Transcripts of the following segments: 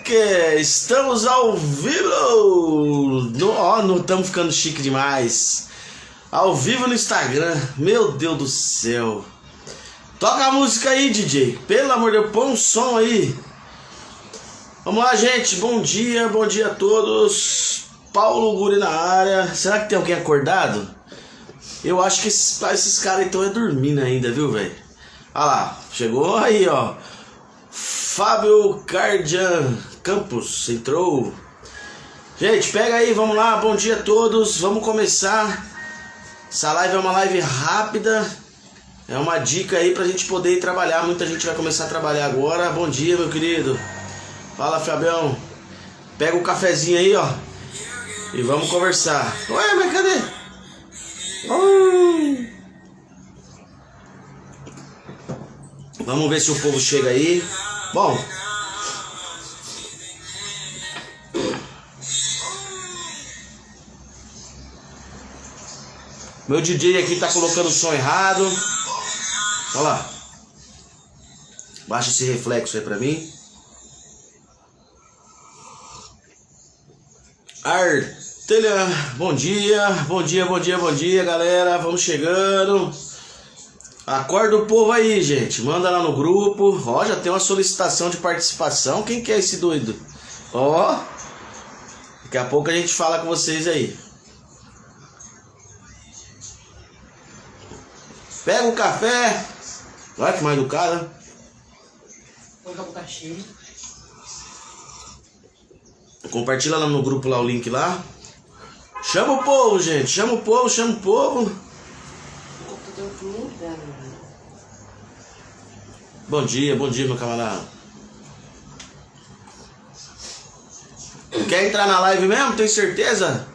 moleque! Estamos ao vivo! Não estamos ficando chique demais. Ao vivo no Instagram. Meu Deus do céu. Toca a música aí, DJ. Pelo amor de Deus, põe um som aí. Vamos lá, gente. Bom dia a todos. Paulo Guri na área. Será que tem alguém acordado? Eu acho que esses caras então é dormindo ainda, viu, velho? Olha lá, chegou aí, ó. Fábio Cardian Campos entrou. Gente, pega aí, vamos lá. Bom dia a todos. Vamos começar. Essa live é uma live rápida. É uma dica aí pra gente poder ir trabalhar. Muita gente vai começar a trabalhar agora. Bom dia, meu querido. Fala, Fabião. Pega o cafezinho aí, ó. E vamos conversar. Ué, mas cadê? Vamos ver se o povo chega aí. Bom, meu DJ aqui tá colocando o som errado. Olha lá. Baixa esse reflexo aí pra mim. Artelha, bom dia, galera. Vamos chegando. Acorda o povo aí, gente. Manda lá no grupo. Ó, já tem uma solicitação de participação. Quem que é esse doido? Ó. Daqui a pouco a gente fala com vocês aí. Pega o café. Olha que mais educado. Põe a boca cheia. Compartilha lá no grupo lá o link lá. Chama o povo, gente. Chama o povo. Bom dia, meu camarada. Quer entrar na live mesmo? Tem certeza?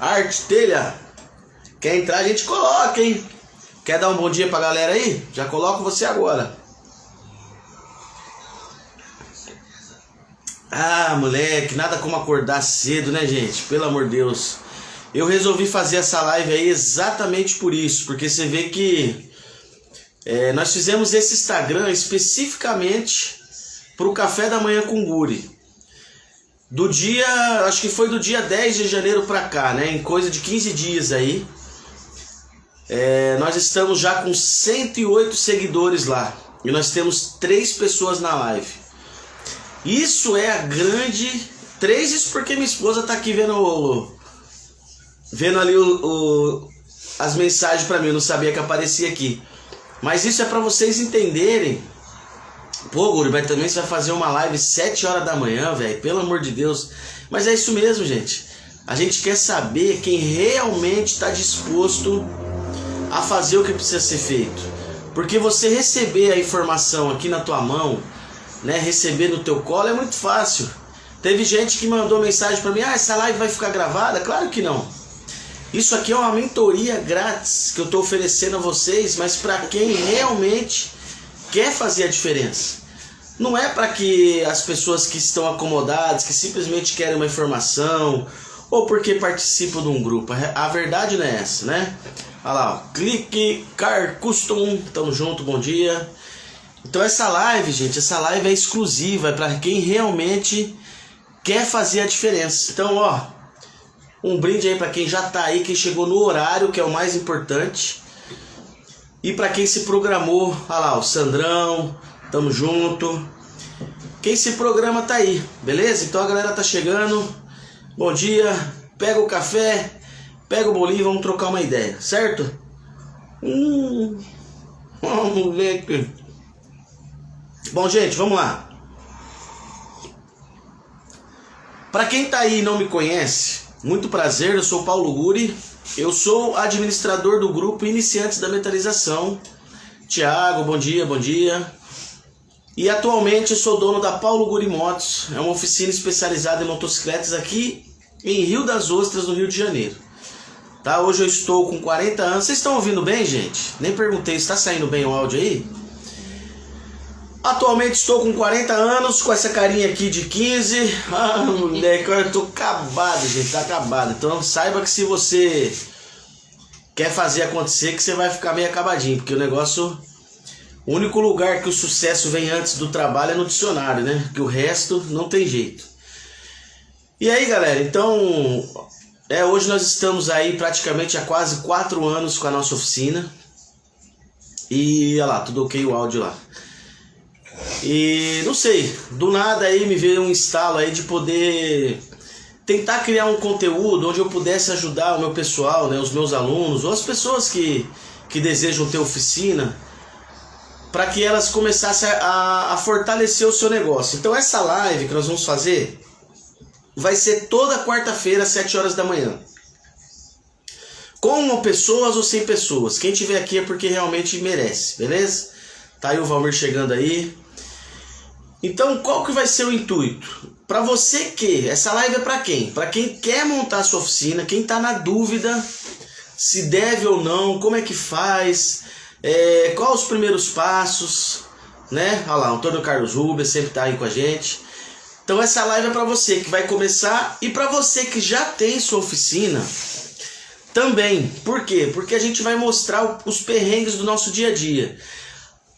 Arte Telha. Quer entrar, a gente coloca, hein? Quer dar um bom dia pra galera aí? Já coloco você agora. Ah, moleque, nada como acordar cedo, né, gente? Pelo amor de Deus. Eu resolvi fazer essa live aí exatamente por isso. Porque você vê que nós fizemos esse Instagram especificamente pro café da manhã com Guri. Do dia, acho que foi do dia 10 de janeiro pra cá, né? Em coisa de 15 dias aí. Nós estamos já com 108 seguidores lá. E nós temos 3 pessoas na live. Isso é a grande... 3, isso porque minha esposa tá aqui vendo ali as mensagens pra mim. Eu não sabia que aparecia aqui. Mas isso é pra vocês entenderem. Pô, Guri, mas também você vai fazer uma live 7 horas da manhã, velho. Pelo amor de Deus. Mas é isso mesmo, gente. A gente quer saber quem realmente está disposto a fazer o que precisa ser feito. Porque você receber a informação aqui na tua mão, né, receber no teu colo é muito fácil. Teve gente que mandou mensagem pra mim: ah, essa live vai ficar gravada? Claro que não. Isso aqui é uma mentoria grátis que eu tô oferecendo a vocês, mas para quem realmente quer fazer a diferença. Não é para que as pessoas que estão acomodadas, que simplesmente querem uma informação, ou porque participam de um grupo. A verdade não é essa, né? Olha lá, ó. Clique Car Custom, tamo junto, bom dia. Então essa live, gente, essa live é exclusiva, é para quem realmente quer fazer a diferença. Então, ó, um brinde aí para quem já tá aí, quem chegou no horário, que é o mais importante. E para quem se programou, olha lá, o Sandrão, tamo junto. Quem se programa tá aí, beleza? Então a galera tá chegando. Bom dia, pega o café, pega o bolinho e vamos trocar uma ideia, certo? Moleque. Bom, gente, vamos lá. Para quem tá aí e não me conhece, muito prazer, eu sou o Paulo Guri. Eu sou administrador do grupo Iniciantes da Metalização. Tiago, bom dia. E atualmente eu sou dono da Paulo Guri Motos. É uma oficina especializada em motocicletas aqui em Rio das Ostras, no Rio de Janeiro. Tá? Hoje eu estou com 40 anos. Vocês estão ouvindo bem, gente? Nem perguntei, está saindo bem o áudio aí? Atualmente estou com 40 anos, com essa carinha aqui de 15. Ah, moleque, eu tô acabado, gente, tá acabado. Então saiba que se você quer fazer acontecer, que você vai ficar meio acabadinho, porque o negócio O único lugar que o sucesso vem antes do trabalho é no dicionário, né? Que o resto não tem jeito. E aí, galera, então... hoje nós estamos aí praticamente há quase 4 anos com a nossa oficina. E olha lá, tudo ok o áudio lá. E não sei, do nada aí me veio um estalo aí de poder tentar criar um conteúdo onde eu pudesse ajudar o meu pessoal, né, os meus alunos, ou as pessoas que desejam ter oficina, para que elas começassem a fortalecer o seu negócio. Então essa live que nós vamos fazer vai ser toda quarta-feira às 7 horas da manhã. Com pessoas ou sem pessoas. Quem tiver aqui é porque realmente merece, beleza? Tá aí o Valmir chegando aí. Então qual que vai ser o intuito? Para você que... Essa live é para quem? Para quem quer montar a sua oficina, quem está na dúvida se deve ou não, como é que faz, quais os primeiros passos, né? Olha lá, o Antônio Carlos Rubens sempre tá aí com a gente. Então essa live é para você que vai começar e para você que já tem sua oficina também. Por quê? Porque a gente vai mostrar os perrengues do nosso dia a dia.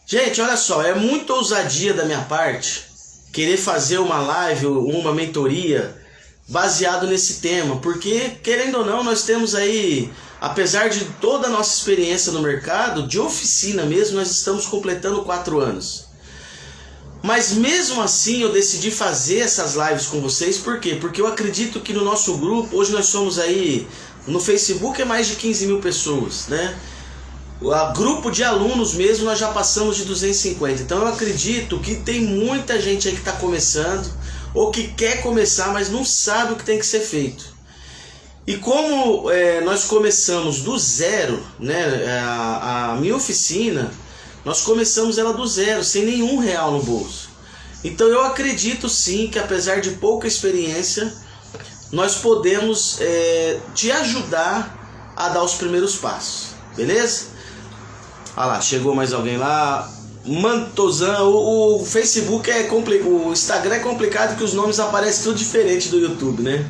Gente, olha só, é muita ousadia da minha parte querer fazer uma live ou uma mentoria baseado nesse tema, porque querendo ou não, nós temos aí, apesar de toda a nossa experiência no mercado, de oficina mesmo, nós estamos completando 4 anos. Mas mesmo assim eu decidi fazer essas lives com vocês, por quê? Porque eu acredito que no nosso grupo, hoje nós somos aí, no Facebook é mais de 15 mil pessoas, né? O grupo de alunos mesmo nós já passamos de 250. Então eu acredito que tem muita gente aí que está começando, ou que quer começar, mas não sabe o que tem que ser feito. E como nós começamos do zero, né, a minha oficina, nós começamos ela do zero, sem nenhum real no bolso. Então eu acredito sim que apesar de pouca experiência, nós podemos te ajudar a dar os primeiros passos, beleza? Olha lá, chegou mais alguém lá. Mantozan, o Facebook é complicado, o Instagram é complicado que os nomes aparecem tudo diferente do YouTube, né?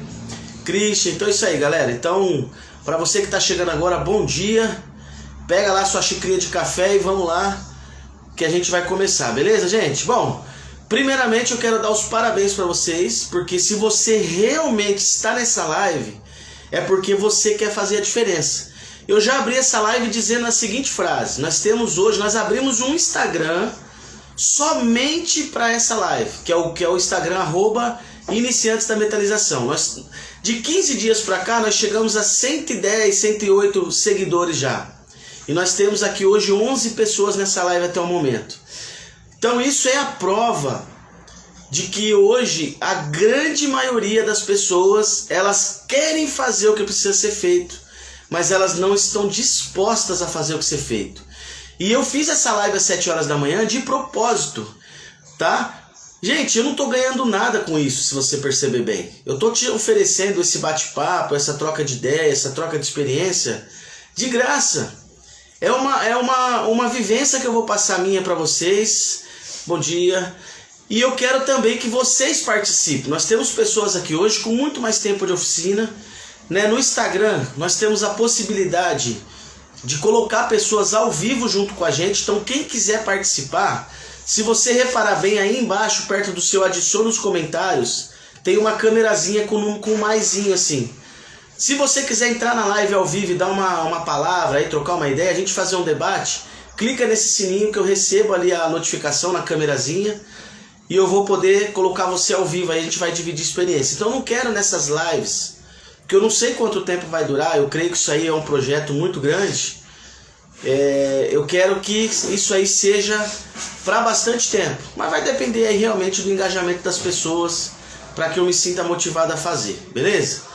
Christian, então é isso aí, galera. Então, para você que está chegando agora, bom dia. Pega lá sua xicrinha de café e vamos lá que a gente vai começar, beleza, gente? Bom, primeiramente eu quero dar os parabéns para vocês, porque se você realmente está nessa live, é porque você quer fazer a diferença. Eu já abri essa live dizendo a seguinte frase: nós abrimos um Instagram somente para essa live, que é o Instagram @iniciantes da metalização. De 15 dias para cá nós chegamos a 110, 108 seguidores já. E nós temos aqui hoje 11 pessoas nessa live até o momento. Então isso é a prova de que hoje a grande maioria das pessoas, elas querem fazer o que precisa ser feito, mas elas não estão dispostas a fazer o que ser feito. E eu fiz essa live às 7 horas da manhã de propósito, tá? Gente, eu não estou ganhando nada com isso, se você perceber bem. Eu estou te oferecendo esse bate-papo, essa troca de ideia, essa troca de experiência, de graça. É uma vivência que eu vou passar minha para vocês. Bom dia. E eu quero também que vocês participem. Nós temos pessoas aqui hoje com muito mais tempo de oficina, né? No Instagram nós temos a possibilidade de colocar pessoas ao vivo junto com a gente. Então quem quiser participar, se você reparar bem aí embaixo, perto do seu adicione nos comentários, tem uma câmerazinha com um maisinho assim. Se você quiser entrar na live ao vivo e dar uma palavra, aí, trocar uma ideia, a gente fazer um debate, clica nesse sininho que eu recebo ali a notificação na câmerazinha e eu vou poder colocar você ao vivo, aí a gente vai dividir experiência. Então eu não quero nessas lives, porque eu não sei quanto tempo vai durar, eu creio que isso aí é um projeto muito grande. Eu quero que isso aí seja para bastante tempo, mas vai depender aí realmente do engajamento das pessoas para que eu me sinta motivado a fazer, beleza?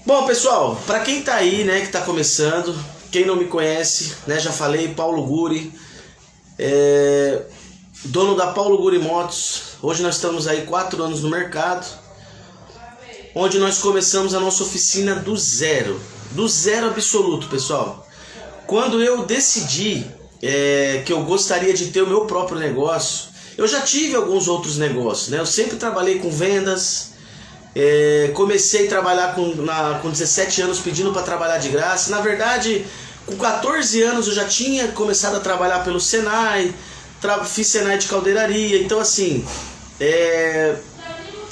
Bom, pessoal, para quem tá aí, né, que tá começando, quem não me conhece, né, já falei, Paulo Guri, dono da Paulo Guri Motos. Hoje nós estamos aí 4 anos no mercado, onde nós começamos a nossa oficina do zero absoluto, pessoal. Quando eu decidi que eu gostaria de ter o meu próprio negócio, eu já tive alguns outros negócios, né? Eu sempre trabalhei com vendas, comecei a trabalhar com 17 anos pedindo para trabalhar de graça. Na verdade, Com 14 anos eu já tinha começado a trabalhar pelo Senai, fiz Senai de caldeiraria, então assim,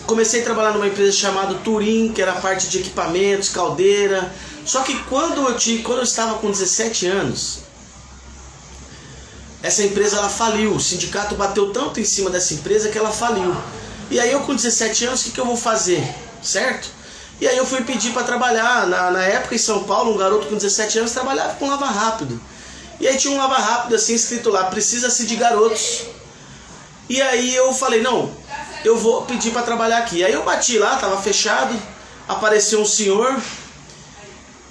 comecei a trabalhar numa empresa chamada Turim, que era a parte de equipamentos, caldeira. Só que quando eu estava com 17 anos, essa empresa ela faliu, o sindicato bateu tanto em cima dessa empresa que ela faliu. E aí eu com 17 anos, o que eu vou fazer? Certo? E aí eu fui pedir para trabalhar, na época em São Paulo, um garoto com 17 anos trabalhava com lava rápido. E aí tinha um lava rápido assim escrito lá, precisa-se de garotos. E aí eu falei, não, eu vou pedir para trabalhar aqui. Aí eu bati lá, tava fechado, apareceu um senhor.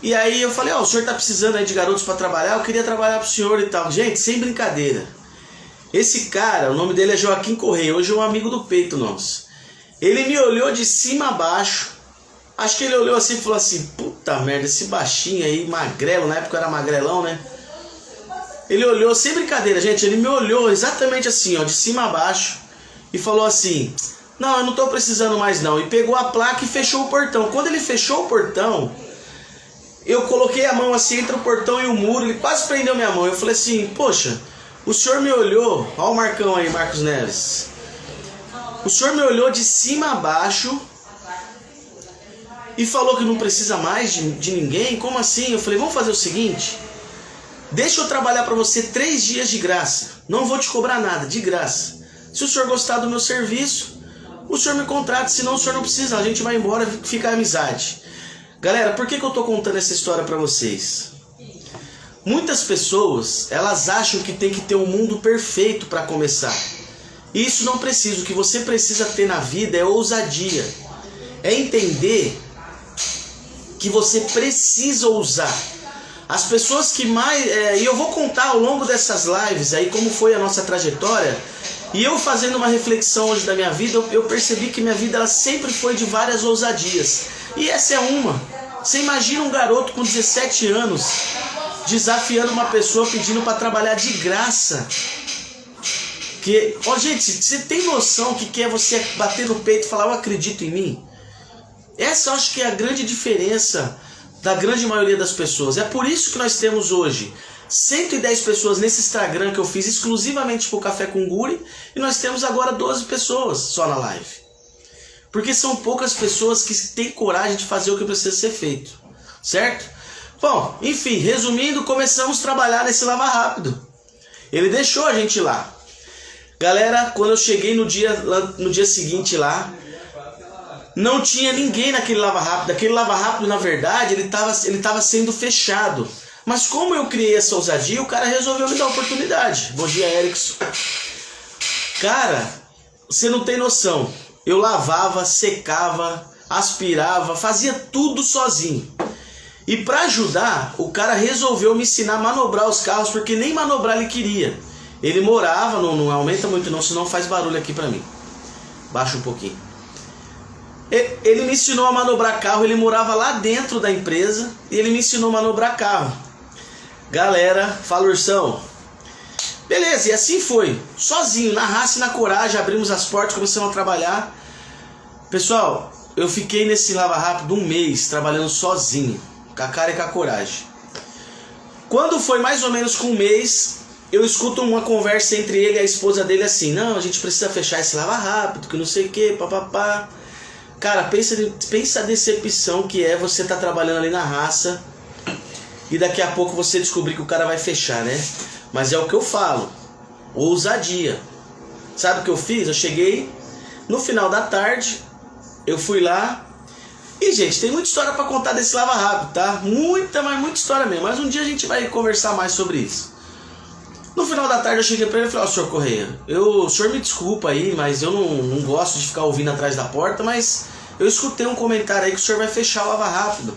E aí eu falei, ó, o senhor tá precisando aí de garotos para trabalhar, eu queria trabalhar pro senhor e tal. Gente, sem brincadeira. Esse cara, o nome dele é Joaquim Correia, hoje é um amigo do peito nosso. Ele me olhou de cima a baixo. Acho que ele olhou assim e falou assim, puta merda, esse baixinho aí, magrelo, na época eu era magrelão, né? Ele olhou, sem brincadeira, gente, ele me olhou exatamente assim, ó, de cima a baixo, e falou assim, não, eu não tô precisando mais não. E pegou a placa e fechou o portão. Quando ele fechou o portão, eu coloquei a mão assim entre o portão e o muro, ele quase prendeu minha mão. Eu falei assim, poxa, o senhor me olhou, ó o Marcão aí, Marcos Neves. O senhor me olhou de cima a baixo e falou que não precisa mais de ninguém? Como assim? Eu falei, vamos fazer o seguinte, deixa eu trabalhar para você 3 dias de graça, não vou te cobrar nada, de graça. Se o senhor gostar do meu serviço, o senhor me contrata, senão o senhor não precisa, a gente vai embora, fica amizade. Galera, por que eu tô contando essa história para vocês? Muitas pessoas, elas acham que tem que ter um mundo perfeito para começar. E isso não precisa, o que você precisa ter na vida é ousadia, é entender que você precisa ousar. As pessoas que mais... e eu vou contar ao longo dessas lives aí como foi a nossa trajetória. E eu fazendo uma reflexão hoje da minha vida, eu percebi que minha vida ela sempre foi de várias ousadias. E essa é uma. Você imagina um garoto com 17 anos desafiando uma pessoa pedindo para trabalhar de graça. Gente, você tem noção que é você bater no peito e falar, eu acredito em mim? Essa eu acho que é a grande diferença da grande maioria das pessoas. É por isso que nós temos hoje 110 pessoas nesse Instagram que eu fiz exclusivamente para o Café com Guri, e nós temos agora 12 pessoas só na live. Porque são poucas pessoas que têm coragem de fazer o que precisa ser feito, certo? Bom, enfim, resumindo, começamos a trabalhar nesse lava rápido. Ele deixou a gente lá. Galera, quando eu cheguei no dia seguinte lá, não tinha ninguém naquele lava rápido. Aquele lava rápido, na verdade, ele tava sendo fechado. Mas como eu criei essa ousadia, o cara resolveu me dar a oportunidade. Bom dia, Erickson. Cara, você não tem noção. Eu lavava, secava, aspirava, fazia tudo sozinho. E para ajudar, o cara resolveu me ensinar a manobrar os carros, porque nem manobrar ele queria. Ele morava, não aumenta muito não, senão faz barulho aqui pra mim. Baixa um pouquinho. Ele me ensinou a manobrar carro, ele morava lá dentro da empresa e ele me ensinou a manobrar carro. Galera, fala Ursão. Beleza, e assim foi. Sozinho, na raça e na coragem, abrimos as portas, começamos a trabalhar. Pessoal, eu fiquei nesse lava rápido 1 mês, trabalhando sozinho, com a cara e com a coragem. Quando foi mais ou menos com 1 mês, eu escuto uma conversa entre ele e a esposa dele assim, não, a gente precisa fechar esse lava rápido, que não sei o que, papapá. Cara, pensa a decepção que é você estar trabalhando ali na raça e daqui a pouco você descobrir que o cara vai fechar, né? Mas é o que eu falo, ousadia. Sabe o que eu fiz? Eu cheguei no final da tarde, eu fui lá e, gente, tem muita história pra contar desse lava rápido, tá? Muita história mesmo, mas um dia a gente vai conversar mais sobre isso. No final da tarde eu cheguei pra ele e falei, ó, senhor Correia, o senhor me desculpa aí, mas eu não gosto de ficar ouvindo atrás da porta, mas eu escutei um comentário aí que o senhor vai fechar o lava rápido.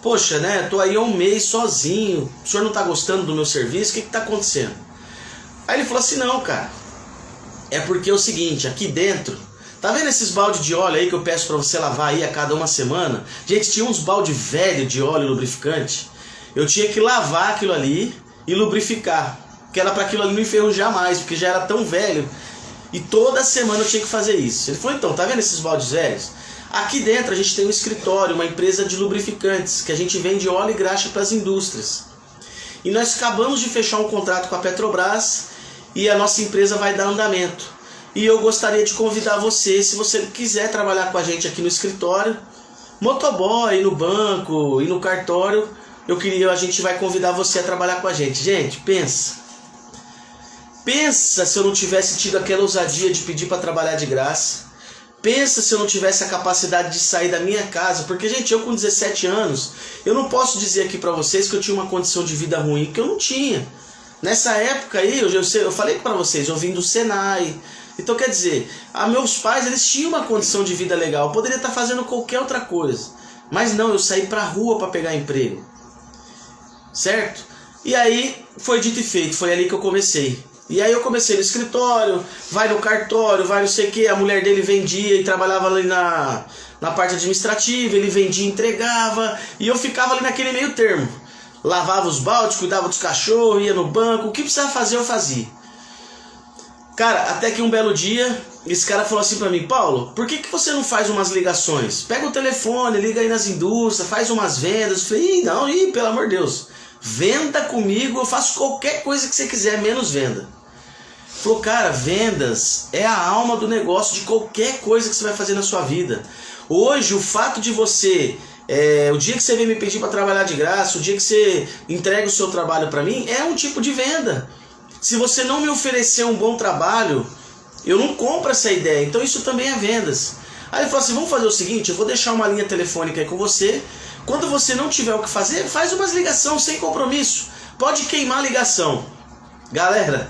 Poxa, né, tô aí há 1 mês sozinho, o senhor não tá gostando do meu serviço, o que tá acontecendo? Aí ele falou assim, não, cara, é porque é o seguinte, aqui dentro, tá vendo esses baldes de óleo aí que eu peço pra você lavar aí a cada 1 semana? Gente, tinha uns baldes velhos de óleo lubrificante, eu tinha que lavar aquilo ali e lubrificar, que era para aquilo ali não enferrujar mais, porque já era tão velho, e toda semana eu tinha que fazer isso. Ele falou, então, tá vendo esses baldes velhos? Aqui dentro a gente tem um escritório, uma empresa de lubrificantes, que a gente vende óleo e graxa para as indústrias. e nós acabamos de fechar um contrato com a Petrobras e a nossa empresa vai dar andamento. E eu gostaria de convidar você, se você quiser trabalhar com a gente aqui no escritório, motoboy, no banco e no cartório, a gente vai convidar você a trabalhar com a gente. Gente, pensa se eu não tivesse tido aquela ousadia de pedir para trabalhar de graça. Pensa se eu não tivesse a capacidade de sair da minha casa. Porque, gente, eu com 17 anos, eu não posso dizer aqui para vocês que eu tinha uma condição de vida ruim, que eu não tinha. Nessa época aí, eu falei para vocês, eu vim do Senai. Então, quer dizer, meus pais, eles tinham uma condição de vida legal. Eu poderia estar fazendo qualquer outra coisa. Mas não, eu saí pra rua para pegar emprego. Certo? E aí, foi dito e feito, foi ali que eu comecei. E aí eu comecei no escritório, vai no cartório, vai não sei o que, a mulher dele vendia e trabalhava ali na parte administrativa, ele vendia e entregava, e eu ficava ali naquele meio termo. Lavava os baldes, cuidava dos cachorros, ia no banco, o que precisava fazer eu fazia. Cara, até que um belo dia, esse cara falou assim pra mim: Paulo, por que você não faz umas ligações? Pega o telefone, liga aí nas indústrias, faz umas vendas. Eu falei, pelo amor de Deus, venda comigo, eu faço qualquer coisa que você quiser, menos venda. Falou, cara, vendas é a alma do negócio de qualquer coisa que você vai fazer na sua vida. Hoje, o fato de você, o dia que você vem me pedir para trabalhar de graça, o dia que você entrega o seu trabalho para mim, é um tipo de venda. Se você não me oferecer um bom trabalho, eu não compro essa ideia. Então isso também é vendas. Aí ele falou assim, vamos fazer o seguinte, eu vou deixar uma linha telefônica aí com você. Quando você não tiver o que fazer, faz umas ligações sem compromisso. Pode queimar a ligação. Galera,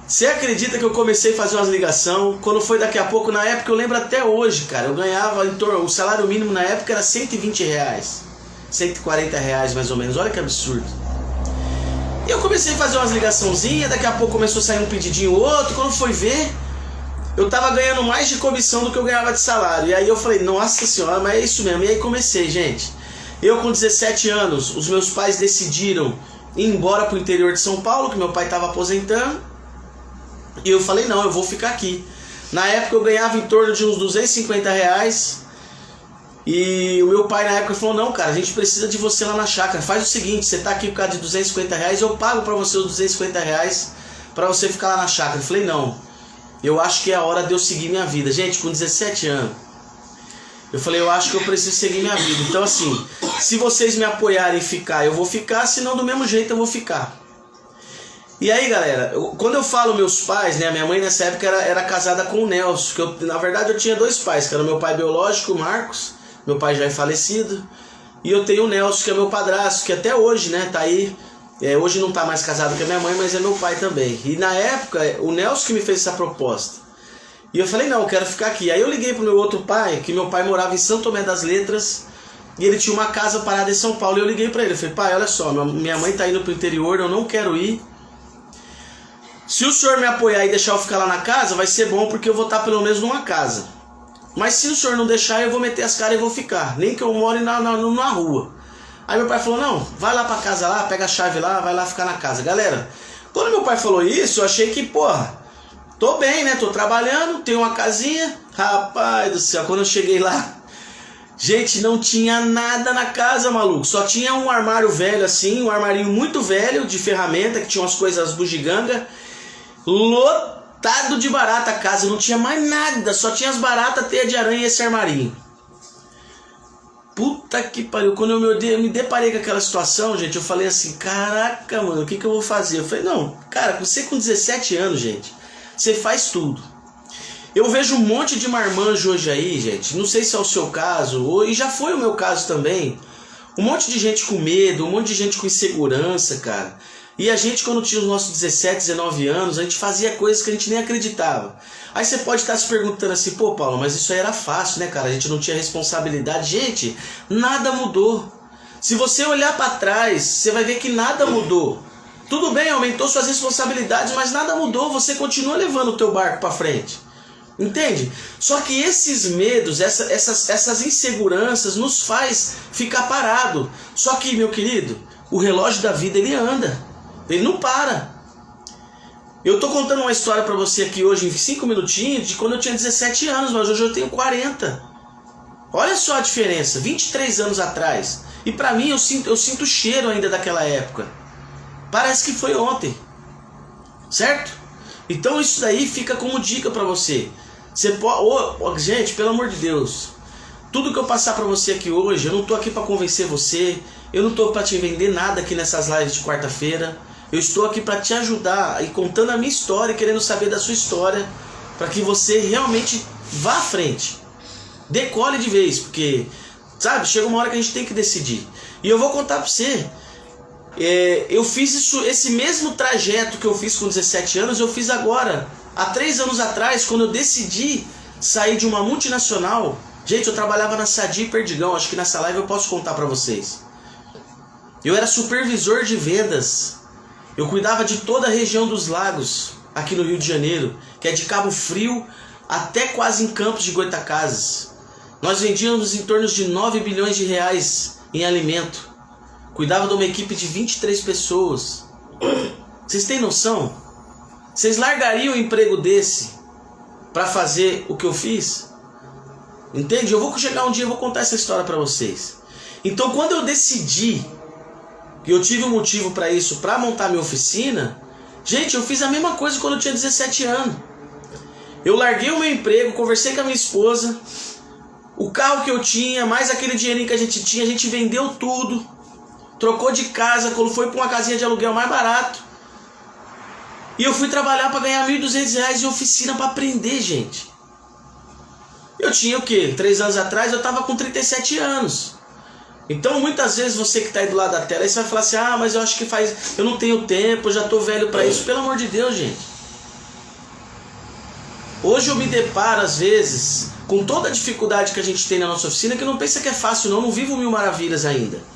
você acredita que eu comecei a fazer umas ligações? Quando foi daqui a pouco, na época, eu lembro até hoje, cara, eu ganhava em torno, o salário mínimo na época era R$120, R$140 mais ou menos, olha que absurdo. E eu comecei a fazer umas ligaçãozinhas, daqui a pouco começou a sair um pedidinho outro, quando foi ver, eu tava ganhando mais de comissão do que eu ganhava de salário. E aí eu falei, nossa senhora, mas é isso mesmo. E aí comecei, gente. Eu com 17 anos, os meus pais decidiram ir embora pro interior de São Paulo, que meu pai tava aposentando. E eu falei, não, eu vou ficar aqui. Na época eu ganhava em torno de uns R$250. E o meu pai na época falou, não, cara, a gente precisa de você lá na chácara. Faz o seguinte, você tá aqui por causa de R$250, eu pago pra você os R$250 pra você ficar lá na chácara. Eu falei, não, eu acho que é a hora de eu seguir minha vida. Gente, com 17 anos, eu falei, eu acho que eu preciso seguir minha vida. Então assim, se vocês me apoiarem em ficar, eu vou ficar, senão do mesmo jeito eu vou ficar. E aí, galera, quando eu falo meus pais, né, minha mãe nessa época era casada com o Nelson, que na verdade eu tinha dois pais, que era o meu pai biológico, o Marcos, meu pai já é falecido, e eu tenho o Nelson, que é meu padrasto, que até hoje, né, tá aí, hoje não tá mais casado com a minha mãe, mas é meu pai também. E na época, o Nelson que me fez essa proposta. E eu falei, não, eu quero ficar aqui. Aí eu liguei pro meu outro pai, que meu pai morava em São Tomé das Letras, e ele tinha uma casa parada em São Paulo, e eu liguei pra ele, eu falei, pai, olha só, minha mãe tá indo pro interior, eu não quero ir. Se o senhor me apoiar e deixar eu ficar lá na casa, vai ser bom, porque eu vou estar pelo menos numa casa. Mas se o senhor não deixar, eu vou meter as caras e vou ficar. Nem que eu more na rua. Aí meu pai falou, não, vai lá pra casa lá, pega a chave lá, vai lá ficar na casa. Galera, quando meu pai falou isso, eu achei que, porra, tô bem, né? Tô trabalhando, tenho uma casinha. Rapaz do céu, quando eu cheguei lá, gente, não tinha nada na casa, maluco. Só tinha um armário velho assim, um armarinho muito velho de ferramenta, que tinha umas coisas bugiganga. Lotado de barata a casa, não tinha mais nada, só tinha as baratas, teia de aranha e esse armarinho. Puta que pariu, quando eu me deparei com aquela situação, gente, eu falei assim, caraca, mano, o que eu vou fazer? Eu falei, não, cara, você com 17 anos, gente, você faz tudo. Eu vejo um monte de marmanjo hoje aí, gente, não sei se é o seu caso, e já foi o meu caso também, um monte de gente com medo, um monte de gente com insegurança, cara. E a gente, quando tinha os nossos 17, 19 anos, a gente fazia coisas que a gente nem acreditava. Aí você pode estar se perguntando assim, pô, Paulo, mas isso aí era fácil, né, cara? A gente não tinha responsabilidade. Gente, nada mudou. Se você olhar para trás, você vai ver que nada mudou. Tudo bem, aumentou suas responsabilidades, mas nada mudou. Você continua levando o teu barco para frente. Entende? Só que esses medos, essas inseguranças nos faz ficar parado. Só que, meu querido, o relógio da vida, ele anda. Ele não para. Eu tô contando uma história pra você aqui hoje em 5 minutinhos de quando eu tinha 17 anos, mas hoje eu tenho 40. Olha só a diferença, 23 anos atrás. E pra mim eu sinto o cheiro ainda daquela época. Parece que foi ontem. Certo? Então isso daí fica como dica para você. Você pode, gente, pelo amor de Deus, tudo que eu passar para você aqui hoje, eu não tô aqui para convencer você, eu não tô para te vender nada aqui nessas lives de quarta-feira. Eu estou aqui para te ajudar e contando a minha história, querendo saber da sua história, para que você realmente vá à frente. Decole de vez, porque, sabe, chega uma hora que a gente tem que decidir. E eu vou contar para você. Eu fiz esse mesmo trajeto que eu fiz com 17 anos, eu fiz agora, há 3 anos atrás, quando eu decidi sair de uma multinacional. Gente, eu trabalhava na Sadia e Perdigão, acho que nessa live eu posso contar pra vocês. Eu era supervisor de vendas, eu cuidava de toda a região dos lagos, aqui no Rio de Janeiro, que é de Cabo Frio até quase em Campos de Goytacazes. Nós vendíamos em torno de 9 bilhões de reais em alimento. Cuidava de uma equipe de 23 pessoas. Vocês têm noção? Vocês largariam um emprego desse para fazer o que eu fiz? Entende? Eu vou chegar um dia e vou contar essa história para vocês. Então quando eu decidi, e eu tive um motivo para isso, para montar minha oficina, gente, eu fiz a mesma coisa quando eu tinha 17 anos. Eu larguei o meu emprego, conversei com a minha esposa, o carro que eu tinha, mais aquele dinheirinho que a gente vendeu tudo. Trocou de casa, quando foi para uma casinha de aluguel mais barato. E eu fui trabalhar para ganhar R$1.200 em oficina para aprender, gente. Eu tinha o quê? 3 anos atrás eu estava com 37 anos. Então muitas vezes você que está aí do lado da tela, aí você vai falar assim, ah, mas eu acho que eu não tenho tempo, eu já estou velho para isso. Pelo amor de Deus, gente. Hoje eu me deparo às vezes com toda a dificuldade que a gente tem na nossa oficina, que não pensa que é fácil não vivo mil maravilhas ainda.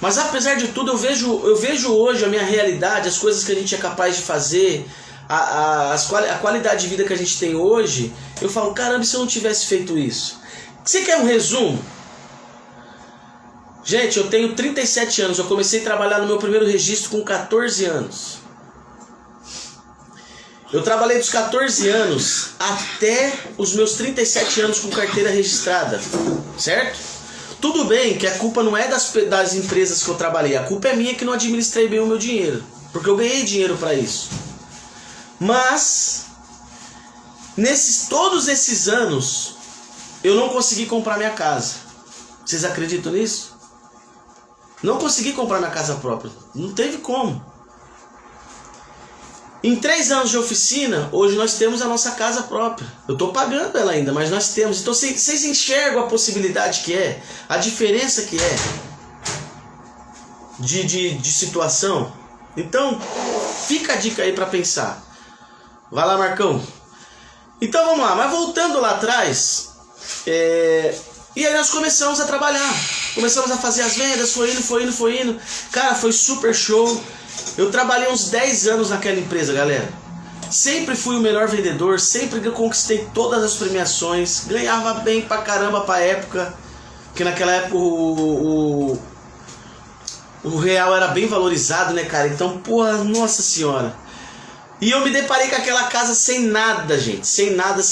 Mas apesar de tudo, eu vejo hoje a minha realidade, as coisas que a gente é capaz de fazer, a qualidade de vida que a gente tem hoje. Eu falo, caramba, se eu não tivesse feito isso. Você quer um resumo? Gente, eu tenho 37 anos, eu comecei a trabalhar no meu primeiro registro com 14 anos. Eu trabalhei dos 14 anos até os meus 37 anos com carteira registrada, certo? Tudo bem que a culpa não é das empresas que eu trabalhei, a culpa é minha que não administrei bem o meu dinheiro, porque eu ganhei dinheiro para isso. Mas, todos esses anos, eu não consegui comprar minha casa. Vocês acreditam nisso? Não consegui comprar minha casa própria, não teve como. Em 3 anos de oficina, hoje nós temos a nossa casa própria. Eu estou pagando ela ainda, mas nós temos. Então vocês enxergam a possibilidade que é, a diferença que é de situação? Então, fica a dica aí para pensar. Vai lá, Marcão. Então vamos lá, mas voltando lá atrás, e aí nós começamos a trabalhar. Começamos a fazer as vendas, foi indo. Cara, foi super show. Eu trabalhei uns 10 anos naquela empresa, galera. Sempre fui o melhor vendedor, sempre conquistei todas as premiações, ganhava bem pra caramba pra época, porque naquela época o real era bem valorizado, né, cara? Então, porra, nossa senhora. E eu me deparei com aquela casa sem nada, gente, sem nada.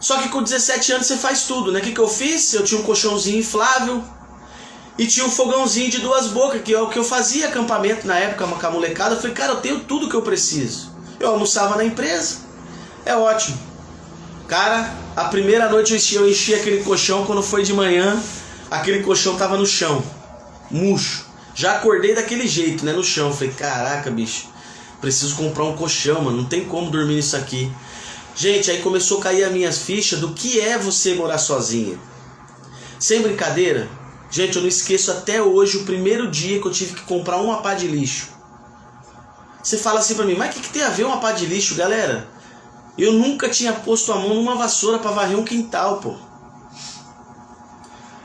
Só que com 17 anos você faz tudo, né? O que eu fiz? Eu tinha um colchãozinho inflável e tinha um fogãozinho de 2 bocas, que é o que eu fazia acampamento na época com a molecada. Eu falei, cara, eu tenho tudo que eu preciso. Eu almoçava na empresa, é ótimo. Cara, a primeira noite eu enchi aquele colchão, quando foi de manhã, aquele colchão tava no chão, murcho. Já acordei daquele jeito, né, no chão. Eu falei, caraca, bicho, preciso comprar um colchão, mano, não tem como dormir nisso aqui. Gente, aí começou a cair as minhas fichas do que é você morar sozinho. Sem brincadeira. Gente, eu não esqueço até hoje o primeiro dia que eu tive que comprar uma pá de lixo. Você fala assim pra mim, mas o que tem a ver uma pá de lixo, galera? Eu nunca tinha posto a mão numa vassoura pra varrer um quintal, pô.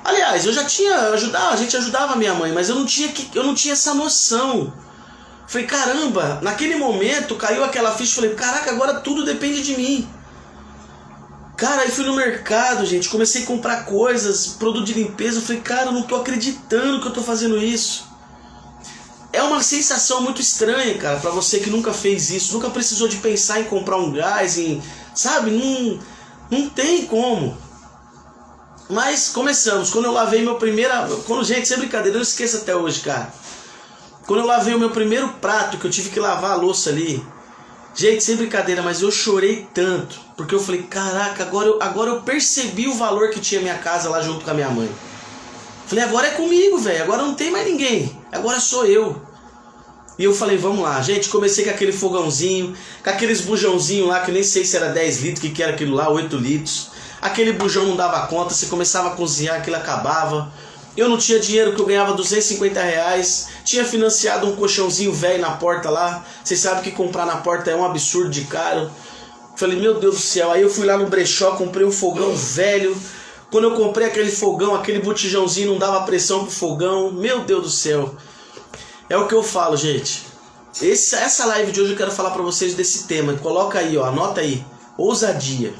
Aliás, eu já tinha a gente ajudava a minha mãe, mas eu não tinha essa noção. Falei, caramba, naquele momento caiu aquela ficha, falei, caraca, agora tudo depende de mim. Cara, aí fui no mercado, gente, comecei a comprar coisas, produto de limpeza. Eu falei, cara, eu não tô acreditando que eu tô fazendo isso. É uma sensação muito estranha, cara, pra você que nunca fez isso, nunca precisou de pensar em comprar um gás, sabe? Não tem como. Mas começamos. Quando eu lavei gente, sem brincadeira, eu não esqueço até hoje, cara. Quando eu lavei o meu primeiro prato, que eu tive que lavar a louça ali, gente, sem brincadeira, mas eu chorei tanto, porque eu falei, caraca, agora eu percebi o valor que tinha minha casa lá junto com a minha mãe. Falei, agora é comigo, velho, agora não tem mais ninguém, agora sou eu. E eu falei, vamos lá, gente, comecei com aquele fogãozinho, com aqueles bujãozinhos lá, que eu nem sei se era 10 litros, que era aquilo lá, 8 litros. Aquele bujão não dava conta, você começava a cozinhar, aquilo acabava. Eu não tinha dinheiro, que eu ganhava R$250. Tinha financiado um colchãozinho velho na porta lá. Vocês sabem que comprar na porta é um absurdo de caro. Falei, meu Deus do céu. Aí eu fui lá no brechó, comprei um fogão velho. Quando eu comprei aquele fogão, aquele botijãozinho não dava pressão pro fogão. Meu Deus do céu. É o que eu falo, gente. Essa live de hoje eu quero falar pra vocês desse tema. Coloca aí, ó, anota aí. Ousadia.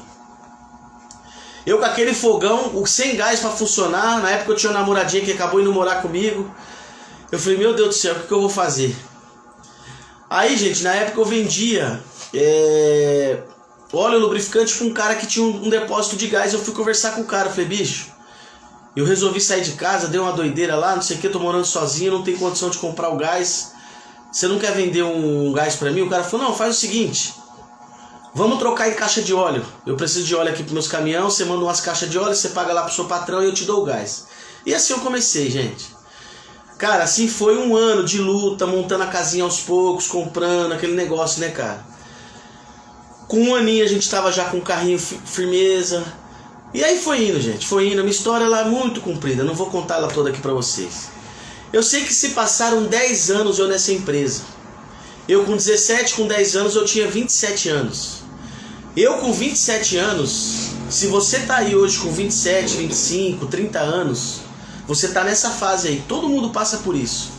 Eu com aquele fogão, sem gás pra funcionar. Na época eu tinha uma namoradinha que acabou indo morar comigo. Eu falei, meu Deus do céu, o que eu vou fazer? Aí, gente, na época eu vendia óleo lubrificante pra um cara que tinha um depósito de gás. Eu fui conversar com o cara, eu falei, bicho, eu resolvi sair de casa, deu uma doideira lá, não sei o que, tô morando sozinho, não tenho condição de comprar o gás. Você não quer vender um gás pra mim? O cara falou, não, faz o seguinte, vamos trocar em caixa de óleo. Eu preciso de óleo aqui pros meus caminhões, você manda umas caixas de óleo, você paga lá pro seu patrão e eu te dou o gás. E assim eu comecei, gente. Cara, assim foi um ano de luta, montando a casinha aos poucos, comprando, aquele negócio, né, cara? Com um aninho a gente tava já com um carrinho firmeza. E aí foi indo, gente, foi indo. A minha história ela é muito comprida, não vou contar ela toda aqui pra vocês. Eu sei que se passaram 10 anos eu nessa empresa. Eu com 17, com 10 anos, eu tinha 27 anos. Eu com 27 anos, se você tá aí hoje com 27, 25, 30 anos, você tá nessa fase aí, todo mundo passa por isso.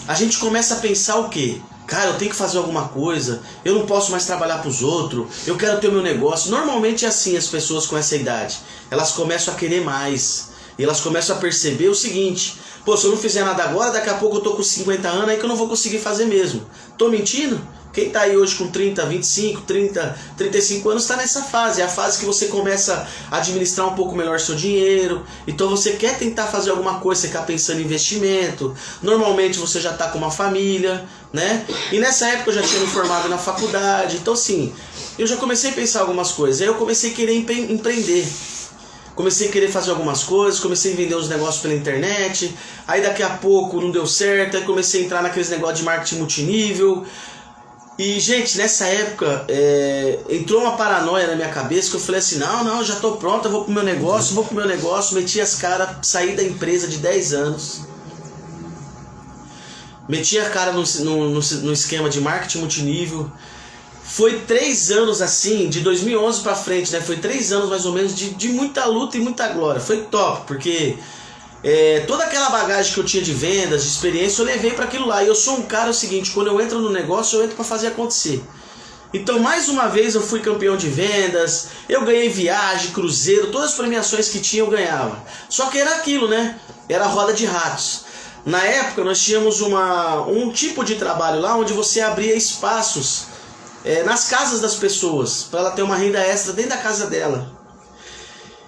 A gente começa a pensar o quê? Cara, eu tenho que fazer alguma coisa, eu não posso mais trabalhar pros outros, eu quero ter o meu negócio. Normalmente é assim as pessoas com essa idade. Elas começam a querer mais. E elas começam a perceber o seguinte, pô, se eu não fizer nada agora, daqui a pouco eu tô com 50 anos aí que eu não vou conseguir fazer mesmo. Tô mentindo? Quem tá aí hoje com 30, 25, 30, 35 anos tá nessa fase. É a fase que você começa a administrar um pouco melhor seu dinheiro. Então você quer tentar fazer alguma coisa, você tá pensando em investimento. Normalmente você já tá com uma família, né? E nessa época eu já tinha me formado na faculdade. Então assim, eu já comecei a pensar algumas coisas. Aí eu comecei a querer empreender. Comecei a querer fazer algumas coisas, comecei a vender uns negócios pela internet. Aí daqui a pouco não deu certo, aí comecei a entrar naqueles negócios de marketing multinível. E, gente, nessa época, entrou uma paranoia na minha cabeça que eu falei assim, não, já tô pronto, eu vou pro meu negócio, meti as caras, saí da empresa de 10 anos. Meti a cara no esquema de marketing multinível. Foi 3 anos assim, de 2011 pra frente, né? Foi 3 anos mais ou menos de muita luta e muita glória. Foi top, porque toda aquela bagagem que eu tinha de vendas, de experiência, eu levei para aquilo lá. E eu sou um cara, é o seguinte, quando eu entro no negócio, eu entro para fazer acontecer. Então, mais uma vez, eu fui campeão de vendas, eu ganhei viagem, cruzeiro, todas as premiações que tinha eu ganhava. Só que era aquilo, né? Era roda de ratos. Na época, nós tínhamos um tipo de trabalho lá, onde você abria espaços nas casas das pessoas, para ela ter uma renda extra dentro da casa dela.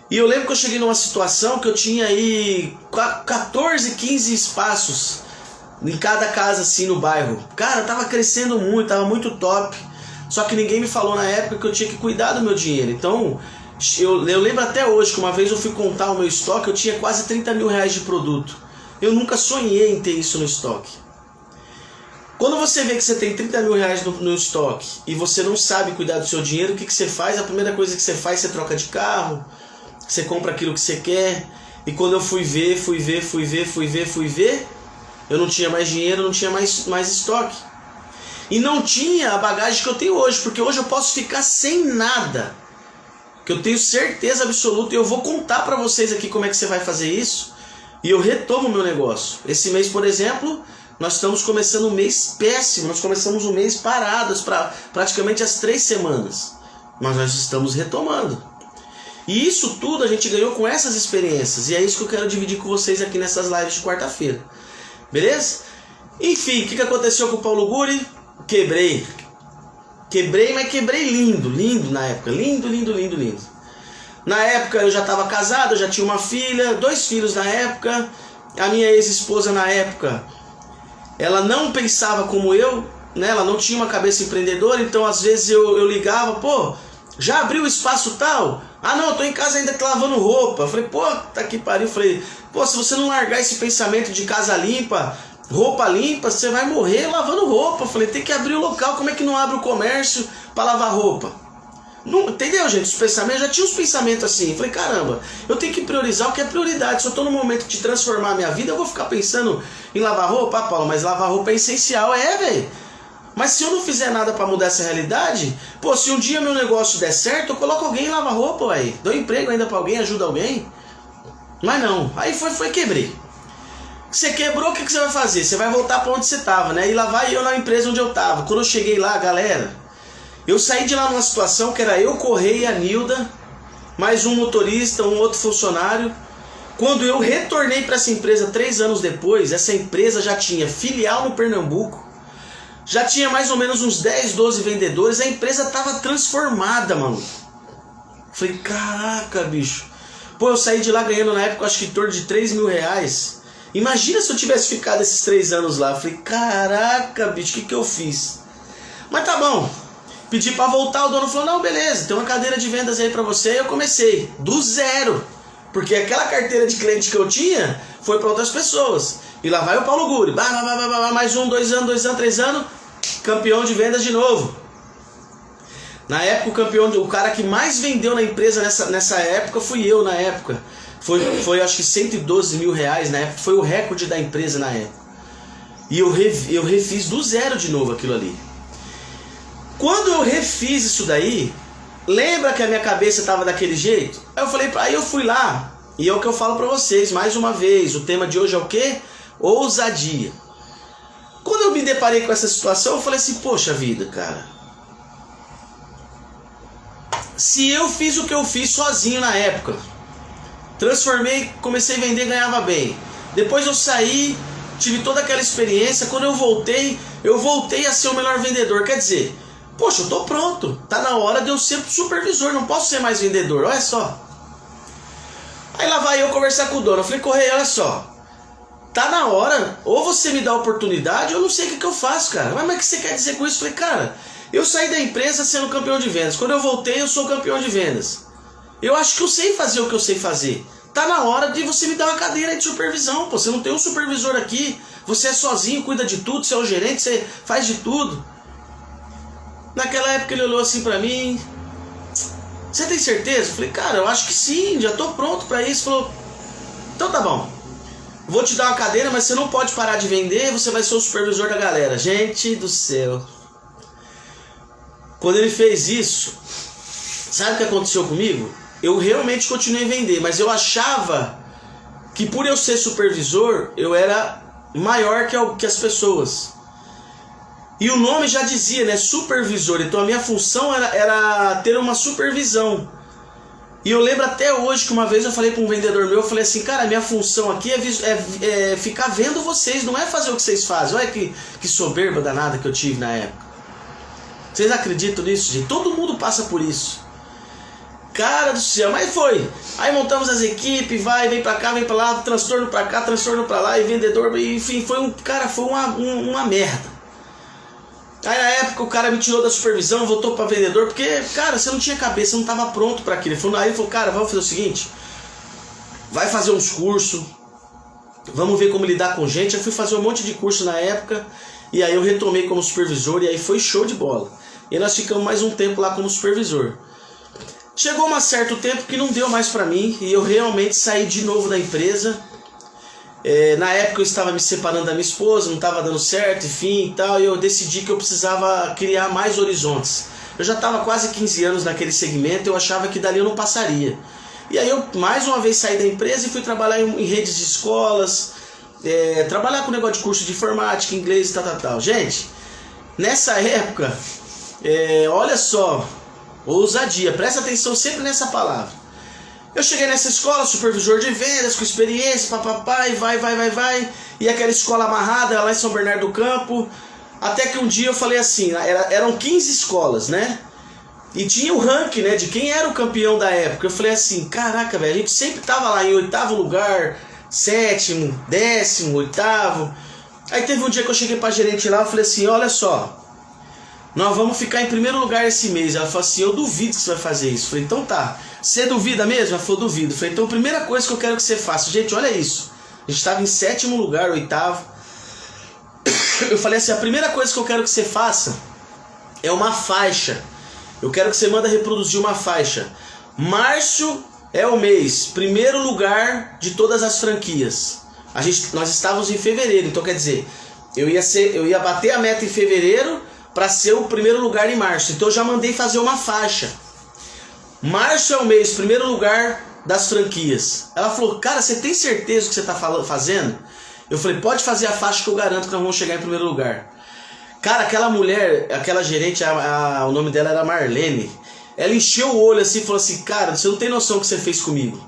E eu lembro que eu cheguei numa situação que eu tinha aí 14, 15 espaços em cada casa assim no bairro. Cara, tava crescendo muito, tava muito top. Só que ninguém me falou na época que eu tinha que cuidar do meu dinheiro. Então, eu lembro até hoje que uma vez eu fui contar o meu estoque, eu tinha quase 30 mil reais de produto. Eu nunca sonhei em ter isso no estoque. Quando você vê que você tem 30 mil reais no estoque e você não sabe cuidar do seu dinheiro, o que você faz? A primeira coisa que você faz, você troca de carro, você compra aquilo que você quer. E quando eu fui ver, eu não tinha mais dinheiro, não tinha mais estoque. E não tinha a bagagem que eu tenho hoje, porque hoje eu posso ficar sem nada. Que eu tenho certeza absoluta, e eu vou contar pra vocês aqui como é que você vai fazer isso. E eu retomo o meu negócio. Esse mês, por exemplo, nós estamos começando um mês péssimo. Nós começamos um mês parados para praticamente as 3 semanas. Mas nós estamos retomando. E isso tudo a gente ganhou com essas experiências. E é isso que eu quero dividir com vocês aqui nessas lives de quarta-feira. Beleza? Enfim, o que aconteceu com o Paulo Guri? Quebrei, mas quebrei lindo na época. Lindo. Na época eu já estava casado, eu já tinha uma filha, 2 filhos na época. A minha ex-esposa na época, ela não pensava como eu, né? Ela não tinha uma cabeça empreendedora, então às vezes eu ligava, pô, já abriu o espaço tal? Ah não, eu tô em casa ainda lavando roupa. Eu falei, pô, tá que pariu. Eu falei, pô, se você não largar esse pensamento de casa limpa, roupa limpa, você vai morrer lavando roupa. Eu falei, tem que abrir o local, como é que não abre o comércio pra lavar roupa? Não, entendeu, gente? Os pensamentos, já tinha uns pensamentos assim. Eu falei, caramba, eu tenho que priorizar o que é prioridade. Se eu tô no momento de transformar a minha vida, eu vou ficar pensando em lavar roupa? Ah, Paulo, mas lavar roupa é essencial, velho. Mas se eu não fizer nada pra mudar essa realidade, pô, se um dia meu negócio der certo, eu coloco alguém em lavar roupa, ué. Dou emprego ainda pra alguém, ajuda alguém. Mas não, aí quebrei. Você quebrou, o que você vai fazer? Você vai voltar pra onde você tava, né? E lá vai eu na empresa onde eu tava. Quando eu cheguei lá, galera, eu saí de lá numa situação que era eu, Correia, a Nilda, mais um motorista, um outro funcionário. Quando eu retornei pra essa empresa 3 anos depois, essa empresa já tinha filial no Pernambuco, já tinha mais ou menos uns 10, 12 vendedores, a empresa tava transformada, mano. Falei, caraca, bicho. Pô, eu saí de lá ganhando na época, acho que em torno de 3 mil reais. Imagina se eu tivesse ficado esses 3 anos lá. Falei, caraca, bicho, o que eu fiz? Mas tá bom. Pedi pra voltar, o dono falou, não, beleza, tem uma cadeira de vendas aí pra você. E eu comecei, do zero. Porque aquela carteira de cliente que eu tinha foi pra outras pessoas. E lá vai o Paulo Guri, mais 1, 2 anos, 2 anos, 3 anos, campeão de vendas de novo. Na época o cara que mais vendeu na empresa nessa época fui eu na época. Foi acho que 112 mil reais na época, foi o recorde da empresa na época. E eu refiz do zero de novo aquilo ali. Quando eu refiz isso daí, lembra que a minha cabeça estava daquele jeito? Aí eu fui lá, e é o que eu falo pra vocês, mais uma vez, o tema de hoje é o quê? Ousadia. Quando eu me deparei com essa situação, eu falei assim, poxa vida, cara, se eu fiz o que eu fiz sozinho na época, transformei, comecei a vender, ganhava bem, depois eu saí, tive toda aquela experiência, quando eu voltei a ser o melhor vendedor, quer dizer, poxa, eu tô pronto, tá na hora de eu ser supervisor, não posso ser mais vendedor, olha só. Aí lá vai eu conversar com o dono, eu falei, Correia, olha só, tá na hora, ou você me dá a oportunidade, ou eu não sei o que eu faço, cara. Mas o que você quer dizer com isso? Eu falei, cara, eu saí da empresa sendo campeão de vendas. Quando eu voltei, eu sou campeão de vendas. Eu acho que eu sei fazer o que eu sei fazer. Tá na hora de você me dar uma cadeira de supervisão, pô. Você não tem um supervisor aqui, você é sozinho, cuida de tudo, você é o gerente, você faz de tudo. Naquela época ele olhou assim pra mim, você tem certeza? Eu falei, cara, eu acho que sim, já tô pronto pra isso. Falou, então tá bom. Vou te dar uma cadeira, mas você não pode parar de vender, você vai ser o supervisor da galera. Gente do céu. Quando ele fez isso, sabe o que aconteceu comigo? Eu realmente continuei a vender, mas eu achava que por eu ser supervisor, eu era maior que as pessoas. E o nome já dizia, né? Supervisor. Então a minha função era ter uma supervisão. E eu lembro até hoje que uma vez eu falei para um vendedor meu, eu falei assim, cara, minha função aqui é ficar vendo vocês, não é fazer o que vocês fazem. Olha que soberba danada que eu tive na época. Vocês acreditam nisso, gente? Todo mundo passa por isso. Cara do céu, mas foi. Aí montamos as equipes, vem pra cá, vem pra lá, transtorno pra cá, transtorno pra lá, e vendedor, enfim, foi uma merda. Aí na época o cara me tirou da supervisão, voltou para vendedor, porque, cara, você não tinha cabeça, não estava pronto para aquilo. Aí ele falou, cara, vamos fazer o seguinte, vai fazer uns cursos, vamos ver como lidar com gente. Eu fui fazer um monte de curso na época, e aí eu retomei como supervisor, e aí foi show de bola. E nós ficamos mais um tempo lá como supervisor. Chegou um certo tempo que não deu mais para mim, e eu realmente saí de novo da empresa. Na época eu estava me separando da minha esposa, não estava dando certo, enfim e tal, e eu decidi que eu precisava criar mais horizontes. Eu já estava quase 15 anos naquele segmento, eu achava que dali eu não passaria. E aí eu mais uma vez saí da empresa e fui trabalhar em redes de escolas, trabalhar com negócio de curso de informática, inglês e tal. Gente, nessa época, olha só, ousadia, presta atenção sempre nessa palavra. Eu cheguei nessa escola, supervisor de vendas, com experiência, papapá, e vai. E aquela escola amarrada lá em São Bernardo do Campo. Até que um dia eu falei assim, eram 15 escolas, né? E tinha o ranking, né, de quem era o campeão da época. Eu falei assim, caraca, velho, a gente sempre tava lá em 8º lugar, 7º, 10º, 8º. Aí teve um dia que eu cheguei pra gerente lá, eu falei assim, olha só, nós vamos ficar em primeiro lugar esse mês. Ela falou assim, eu duvido que você vai fazer isso. Eu falei, então tá. Você duvida mesmo? Ela falou, duvido. Eu falei, então a primeira coisa que eu quero que você faça, gente, olha isso. A gente estava em 7º lugar, 8º. Eu falei assim, a primeira coisa que eu quero que você faça é uma faixa. Eu quero que você manda reproduzir uma faixa. Março é o mês, primeiro lugar de todas as franquias. Nós estávamos em fevereiro, então quer dizer, eu ia bater a meta em fevereiro para ser o primeiro lugar em março. Então eu já mandei fazer uma faixa. Março é o mês, primeiro lugar das franquias. Ela falou, cara, você tem certeza do que você está fazendo? Eu falei, pode fazer a faixa que eu garanto que nós vamos chegar em primeiro lugar. Cara, aquela mulher, aquela gerente, o nome dela era Marlene. Ela encheu o olho assim e falou assim, cara, você não tem noção do que você fez comigo.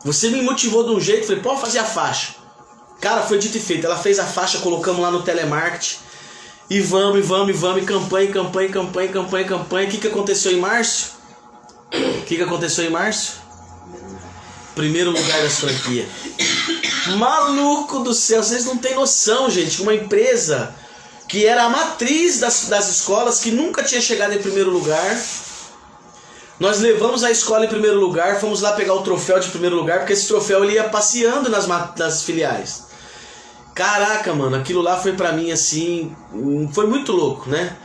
Você me motivou de um jeito, eu falei, pode fazer a faixa. Cara, foi dito e feito. Ela fez a faixa, colocamos lá no telemarketing. E vamos, campanha. O que aconteceu em março? Primeiro lugar das franquias. Maluco do céu, vocês não tem noção, gente. Uma empresa que era a matriz das escolas, que nunca tinha chegado em primeiro lugar. Nós levamos a escola em primeiro lugar, fomos lá pegar o troféu de primeiro lugar, porque esse troféu ele ia passeando nas filiais. Caraca, mano, aquilo lá foi pra mim assim, foi muito louco, né?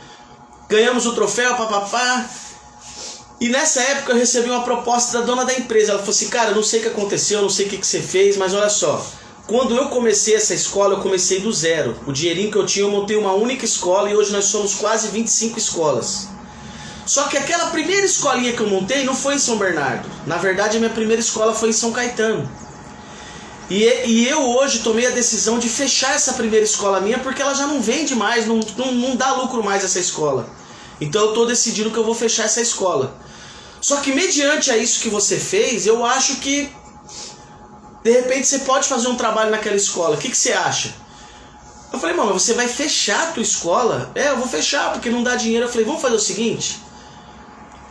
Ganhamos o troféu, papapá. E nessa época eu recebi uma proposta da dona da empresa. Ela falou assim, cara, eu não sei o que aconteceu, eu não sei o que você fez, mas olha só. Quando eu comecei essa escola, eu comecei do zero. O dinheirinho que eu tinha, eu montei uma única escola e hoje nós somos quase 25 escolas. Só que aquela primeira escolinha que eu montei não foi em São Bernardo. Na verdade, a minha primeira escola foi em São Caetano. E eu hoje tomei a decisão de fechar essa primeira escola minha porque ela já não vende mais, não dá lucro mais essa escola. Então eu estou decidindo que eu vou fechar essa escola. Só que mediante a isso que você fez, eu acho que de repente você pode fazer um trabalho naquela escola. O que você acha? Eu falei, mano, você vai fechar a tua escola? É, eu vou fechar porque não dá dinheiro. Eu falei, vamos fazer o seguinte.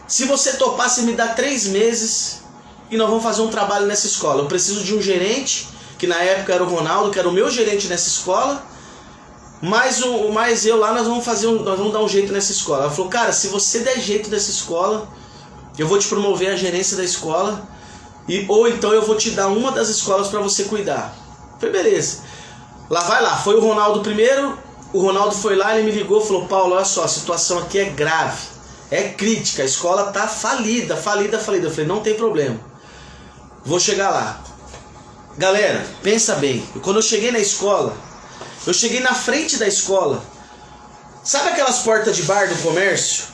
Se você topar, você me dá 3 meses e nós vamos fazer um trabalho nessa escola. Eu preciso de um gerente, que na época era o Ronaldo, que era o meu gerente nessa escola. Mas eu lá, nós vamos dar um jeito nessa escola. Ela falou, cara, se você der jeito nessa escola, eu vou te promover a gerência da escola, ou então eu vou te dar uma das escolas para você cuidar. Eu falei, beleza. Lá vai lá, foi o Ronaldo primeiro. O Ronaldo foi lá, ele me ligou e falou, Paulo, olha só, a situação aqui é grave, é crítica, a escola tá falida. Eu falei, não tem problema, vou chegar lá. Galera, pensa bem, quando eu cheguei na escola, eu cheguei na frente da escola. Sabe aquelas portas de bar do comércio?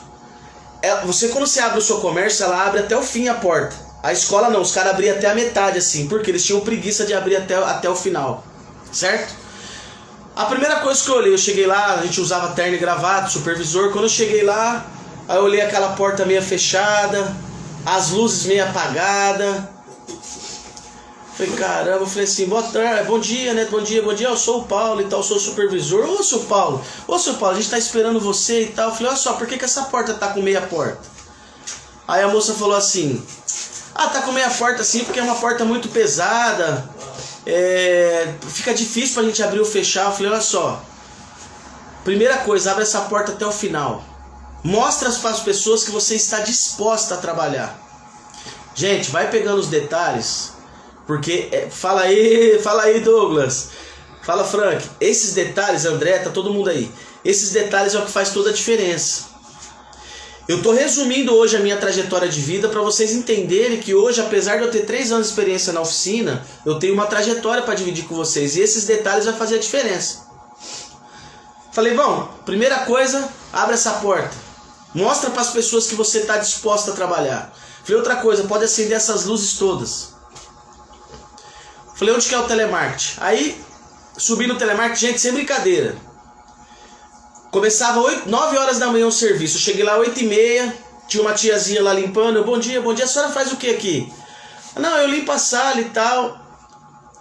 Quando você abre o seu comércio, ela abre até o fim a porta. A escola não, os caras abriam até a metade assim, porque eles tinham preguiça de abrir até o final, certo? A primeira coisa que eu olhei, eu cheguei lá, a gente usava terno e gravata, supervisor. Quando eu cheguei lá, aí eu olhei aquela porta meio fechada, as luzes meio apagadas. Falei, caramba, eu falei assim, boa tarde, bom dia, né? Bom dia, eu sou o Paulo e tal, sou o supervisor. Ô, seu Paulo, a gente tá esperando você e tal. Eu falei, olha só, por que essa porta tá com meia porta? Aí a moça falou assim, tá com meia porta assim porque é uma porta muito pesada, fica difícil pra gente abrir ou fechar. Eu falei, olha só, primeira coisa, abre essa porta até o final. Mostra para as pessoas que você está disposta a trabalhar. Gente, vai pegando os detalhes, porque fala aí Douglas, fala Frank, esses detalhes, André, tá todo mundo aí, esses detalhes é o que faz toda a diferença. Eu tô resumindo hoje a minha trajetória de vida para vocês entenderem que hoje, apesar de eu ter 3 anos de experiência na oficina, eu tenho uma trajetória para dividir com vocês, e esses detalhes vão fazer a diferença. Falei, bom, primeira coisa, abre essa porta, mostra para as pessoas que você está disposta a trabalhar. Falei, outra coisa, pode acender essas luzes todas. Falei, onde que é o telemarketing? Aí, subi no telemarketing, gente, sem brincadeira. Começava 9 horas da manhã o serviço. Eu cheguei lá 8h30, tinha uma tiazinha lá limpando. Eu, bom dia, a senhora faz o que aqui? Não, eu limpo a sala e tal.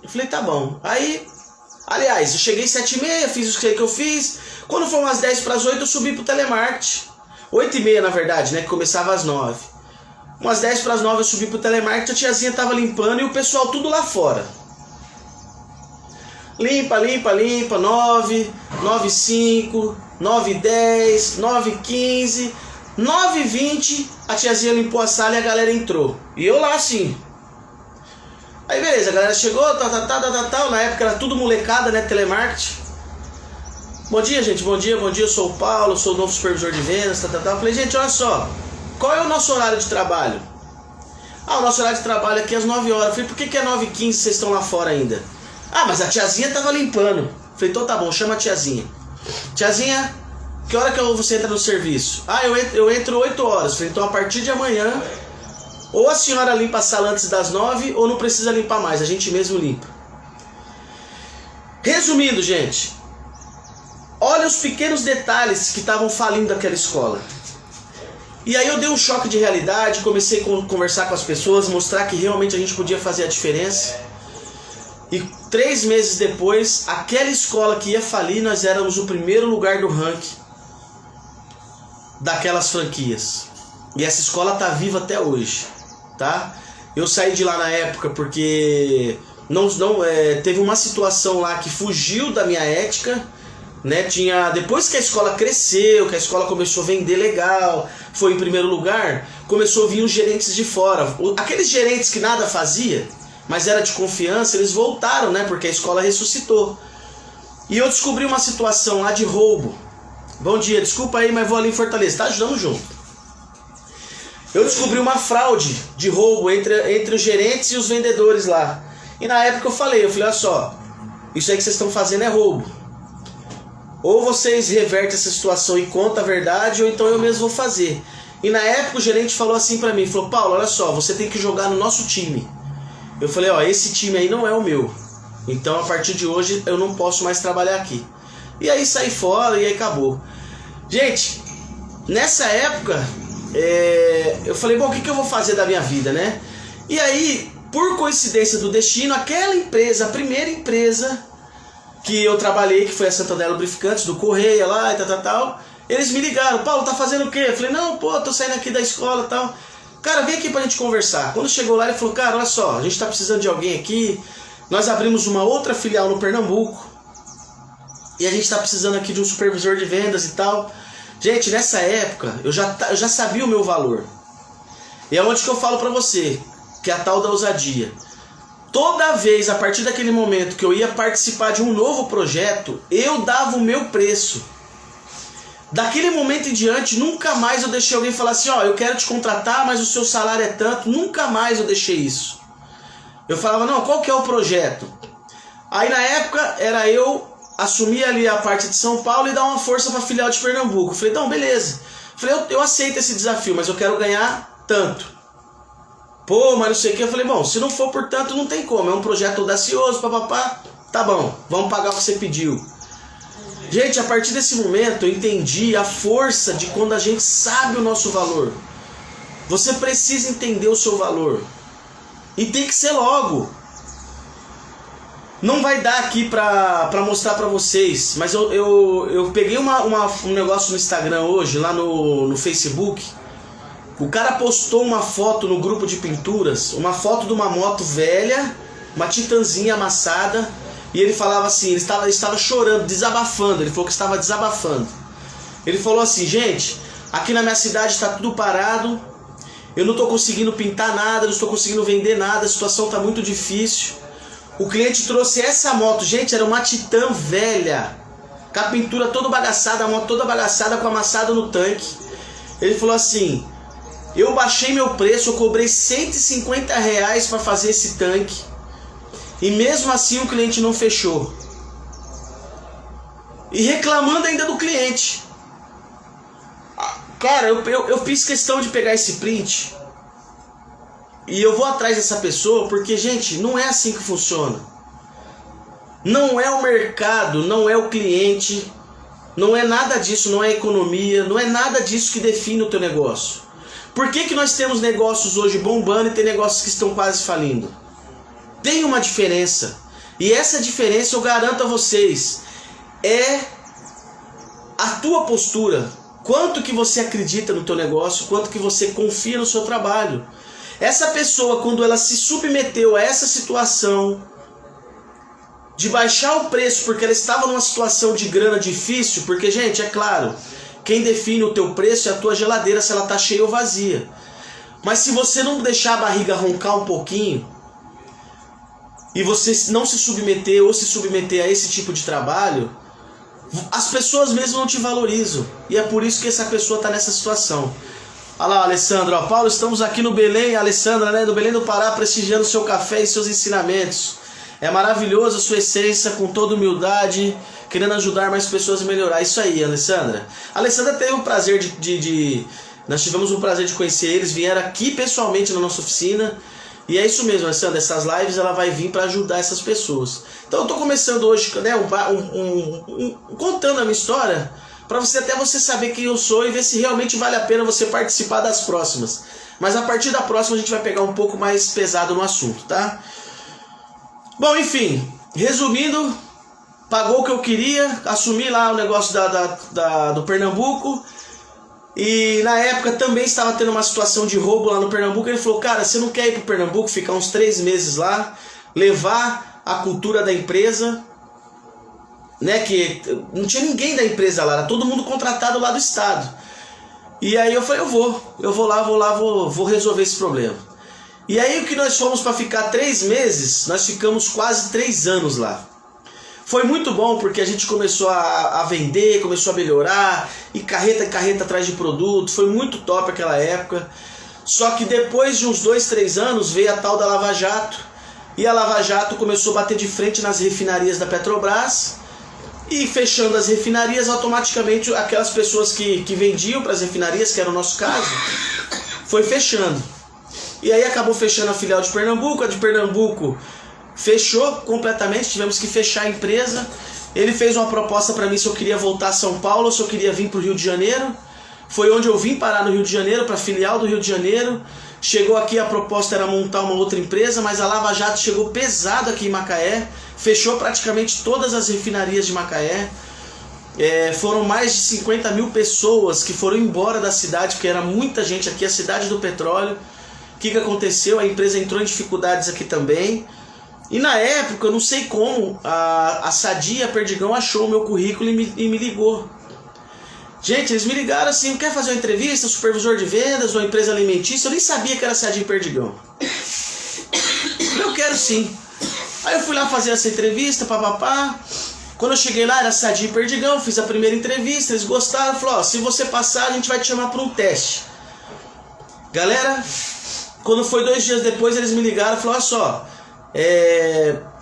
Eu falei, tá bom. Aí, aliás, eu cheguei 7h30, fiz o que eu fiz. Quando foi umas 7:50, eu subi pro telemarketing. 8h30, na verdade, né, que começava às 9. Umas 8:50 eu subi pro telemarketing, a tiazinha tava limpando e o pessoal tudo lá fora. Limpa, 9, 9h05, 9h10, 9h15, 9h20, a tiazinha limpou a sala e a galera entrou. E eu lá assim. Aí beleza, a galera chegou, tal. Na época era tudo molecada, né, telemarketing. Bom dia, gente, bom dia, eu sou o Paulo, sou o novo supervisor de vendas, Eu falei, gente, olha só, qual é o nosso horário de trabalho? O nosso horário de trabalho aqui é às 9 horas. Eu falei, por que é 9h15 vocês estão lá fora ainda? Mas a tiazinha tava limpando. Eu falei, então tá bom, chama a tiazinha. Tiazinha, que hora que você entra no serviço? Eu entro 8 horas. Eu falei, então a partir de amanhã, ou a senhora limpa a sala antes das 9, ou não precisa limpar mais, a gente mesmo limpa. Resumindo, gente, olha os pequenos detalhes que estavam falindo daquela escola. E aí eu dei um choque de realidade, comecei a conversar com as pessoas, mostrar que realmente a gente podia fazer a diferença. E 3 meses depois, aquela escola que ia falir, nós éramos o primeiro lugar do ranking daquelas franquias. E essa escola tá viva até hoje, tá? Eu saí de lá na época porque teve uma situação lá que fugiu da minha ética, né? Depois que a escola cresceu, que a escola começou a vender legal, foi em primeiro lugar, começou a vir os gerentes de fora. Aqueles gerentes que nada fazia, mas era de confiança, eles voltaram, né? Porque a escola ressuscitou. E eu descobri uma situação lá de roubo. Bom dia, desculpa aí, mas vou ali em Fortaleza, tá ajudando junto. Eu descobri uma fraude de roubo entre os gerentes e os vendedores lá. E na época eu falei, olha só, isso aí que vocês estão fazendo é roubo. Ou vocês revertem essa situação e contam a verdade, ou então eu mesmo vou fazer. E na época o gerente falou assim pra mim, falou, Paulo, olha só, você tem que jogar no nosso time. Eu falei, esse time aí não é o meu. Então a partir de hoje eu não posso mais trabalhar aqui. E aí saí fora e aí acabou. Gente, nessa época, eu falei, bom, o que eu vou fazer da minha vida, né? E aí, por coincidência do destino, aquela empresa, a primeira empresa que eu trabalhei, que foi a Santander Lubrificantes, do Correia lá e tal, eles me ligaram, Paulo, tá fazendo o quê? Eu falei, não, tô saindo aqui da escola e tal. Cara, vem aqui pra gente conversar. Quando chegou lá, ele falou, cara, olha só, a gente tá precisando de alguém aqui. Nós abrimos uma outra filial no Pernambuco. E a gente tá precisando aqui de um supervisor de vendas e tal. Gente, nessa época, eu já sabia o meu valor. E é onde que eu falo pra você, que é a tal da ousadia. Toda vez, a partir daquele momento que eu ia participar de um novo projeto, eu dava o meu preço. Daquele momento em diante, nunca mais eu deixei alguém falar assim, eu quero te contratar, mas o seu salário é tanto. Nunca mais eu deixei isso. Eu falava, não, qual que é o projeto? Aí na época, era eu assumir ali a parte de São Paulo e dar uma força para a filial de Pernambuco. Eu falei, não, beleza. Eu falei, eu aceito esse desafio, mas eu quero ganhar tanto. Pô, mas não sei o que. Eu falei, bom, se não for por tanto, não tem como. É um projeto audacioso, papapá. Tá bom, vamos pagar o que você pediu. Gente, a partir desse momento eu entendi a força de quando a gente sabe o nosso valor. Você precisa entender o seu valor. E tem que ser logo. Não vai dar aqui pra mostrar pra vocês, mas eu peguei um negócio no Instagram hoje, lá no Facebook. O cara postou uma foto no grupo de pinturas, uma foto de uma moto velha, uma Titanzinha amassada. E ele falava assim, ele estava chorando, desabafando. Ele falou que estava desabafando. Ele falou assim, gente, aqui na minha cidade está tudo parado. Eu não estou conseguindo pintar nada, não estou conseguindo vender nada, a situação está muito difícil. O cliente trouxe essa moto, gente, era uma Titan velha, com a pintura toda bagaçada, a moto toda bagaçada, com amassado no tanque. Ele falou assim, eu baixei meu preço, eu cobrei R$150 para fazer esse tanque. E mesmo assim o cliente não fechou. E reclamando ainda do cliente. Cara, eu fiz questão de pegar esse print. E eu vou atrás dessa pessoa porque, gente, não é assim que funciona. Não é o mercado, não é o cliente, não é nada disso, não é economia, não é nada disso que define o teu negócio. Por que nós temos negócios hoje bombando e tem negócios que estão quase falindo? Tem uma diferença. E essa diferença eu garanto a vocês, é a tua postura. Quanto que você acredita no teu negócio, quanto que você confia no seu trabalho. Essa pessoa, quando ela se submeteu a essa situação, de baixar o preço porque ela estava numa situação de grana difícil, porque, gente, é claro, quem define o teu preço é a tua geladeira, se ela está cheia ou vazia. Mas se você não deixar a barriga roncar um pouquinho, e você não se submeter ou se submeter a esse tipo de trabalho, as pessoas mesmo não te valorizam. E é por isso que essa pessoa está nessa situação. Olha lá, Alessandro. Ó, Paulo, estamos aqui no Belém, Alessandra, né, do Belém do Pará, prestigiando seu café e seus ensinamentos. É maravilhoso a sua essência, com toda humildade, querendo ajudar mais pessoas a melhorar. Isso aí, Alessandra. A Alessandra teve o prazer nós tivemos o prazer de conhecer eles, vieram aqui pessoalmente na nossa oficina. E é isso mesmo, Alessandra, essas lives ela vai vir para ajudar essas pessoas. Então eu estou começando hoje, né, contando a minha história, para até você saber quem eu sou e ver se realmente vale a pena você participar das próximas. Mas a partir da próxima a gente vai pegar um pouco mais pesado no assunto, tá? Bom, enfim, resumindo, pagou o que eu queria, assumi lá o negócio do Pernambuco. E na época também estava tendo uma situação de roubo lá no Pernambuco. Ele falou, cara, você não quer ir para o Pernambuco, ficar uns 3 meses lá, levar a cultura da empresa, né? Que não tinha ninguém da empresa lá, era todo mundo contratado lá do estado. E aí eu falei, eu vou resolver esse problema. E aí o que nós fomos para ficar 3 meses, nós ficamos quase 3 anos lá. Foi muito bom porque a gente começou a vender, começou a melhorar, e carreta atrás de produto, foi muito top aquela época. Só que depois de uns 2, 3 anos veio a tal da Lava Jato, e a Lava Jato começou a bater de frente nas refinarias da Petrobras, e fechando as refinarias, automaticamente aquelas pessoas que vendiam para as refinarias, que era o nosso caso, foi fechando. E aí acabou fechando a filial de Pernambuco, a de Pernambuco fechou completamente, tivemos que fechar a empresa. Ele fez uma proposta para mim se eu queria voltar a São Paulo ou se eu queria vir para o Rio de Janeiro. Foi onde eu vim parar no Rio de Janeiro, para a filial do Rio de Janeiro. Chegou aqui, a proposta era montar uma outra empresa, mas a Lava Jato chegou pesado aqui em Macaé, fechou praticamente todas as refinarias de Macaé. Foram mais de 50 mil pessoas que foram embora da cidade, porque era muita gente aqui, a cidade do petróleo. O que aconteceu? A empresa entrou em dificuldades aqui também. E na época, eu não sei como, a Sadia Perdigão achou o meu currículo e me ligou. Gente, eles me ligaram assim, quer fazer uma entrevista, supervisor de vendas, uma empresa alimentícia? Eu nem sabia que era Sadia Perdigão. Eu quero sim. Aí eu fui lá fazer essa entrevista, papapá. Quando eu cheguei lá, era Sadia Perdigão, fiz a primeira entrevista, eles gostaram, falaram, ó, se você passar, a gente vai te chamar para um teste. Galera, quando foi 2 dias depois, eles me ligaram e falaram, olha só,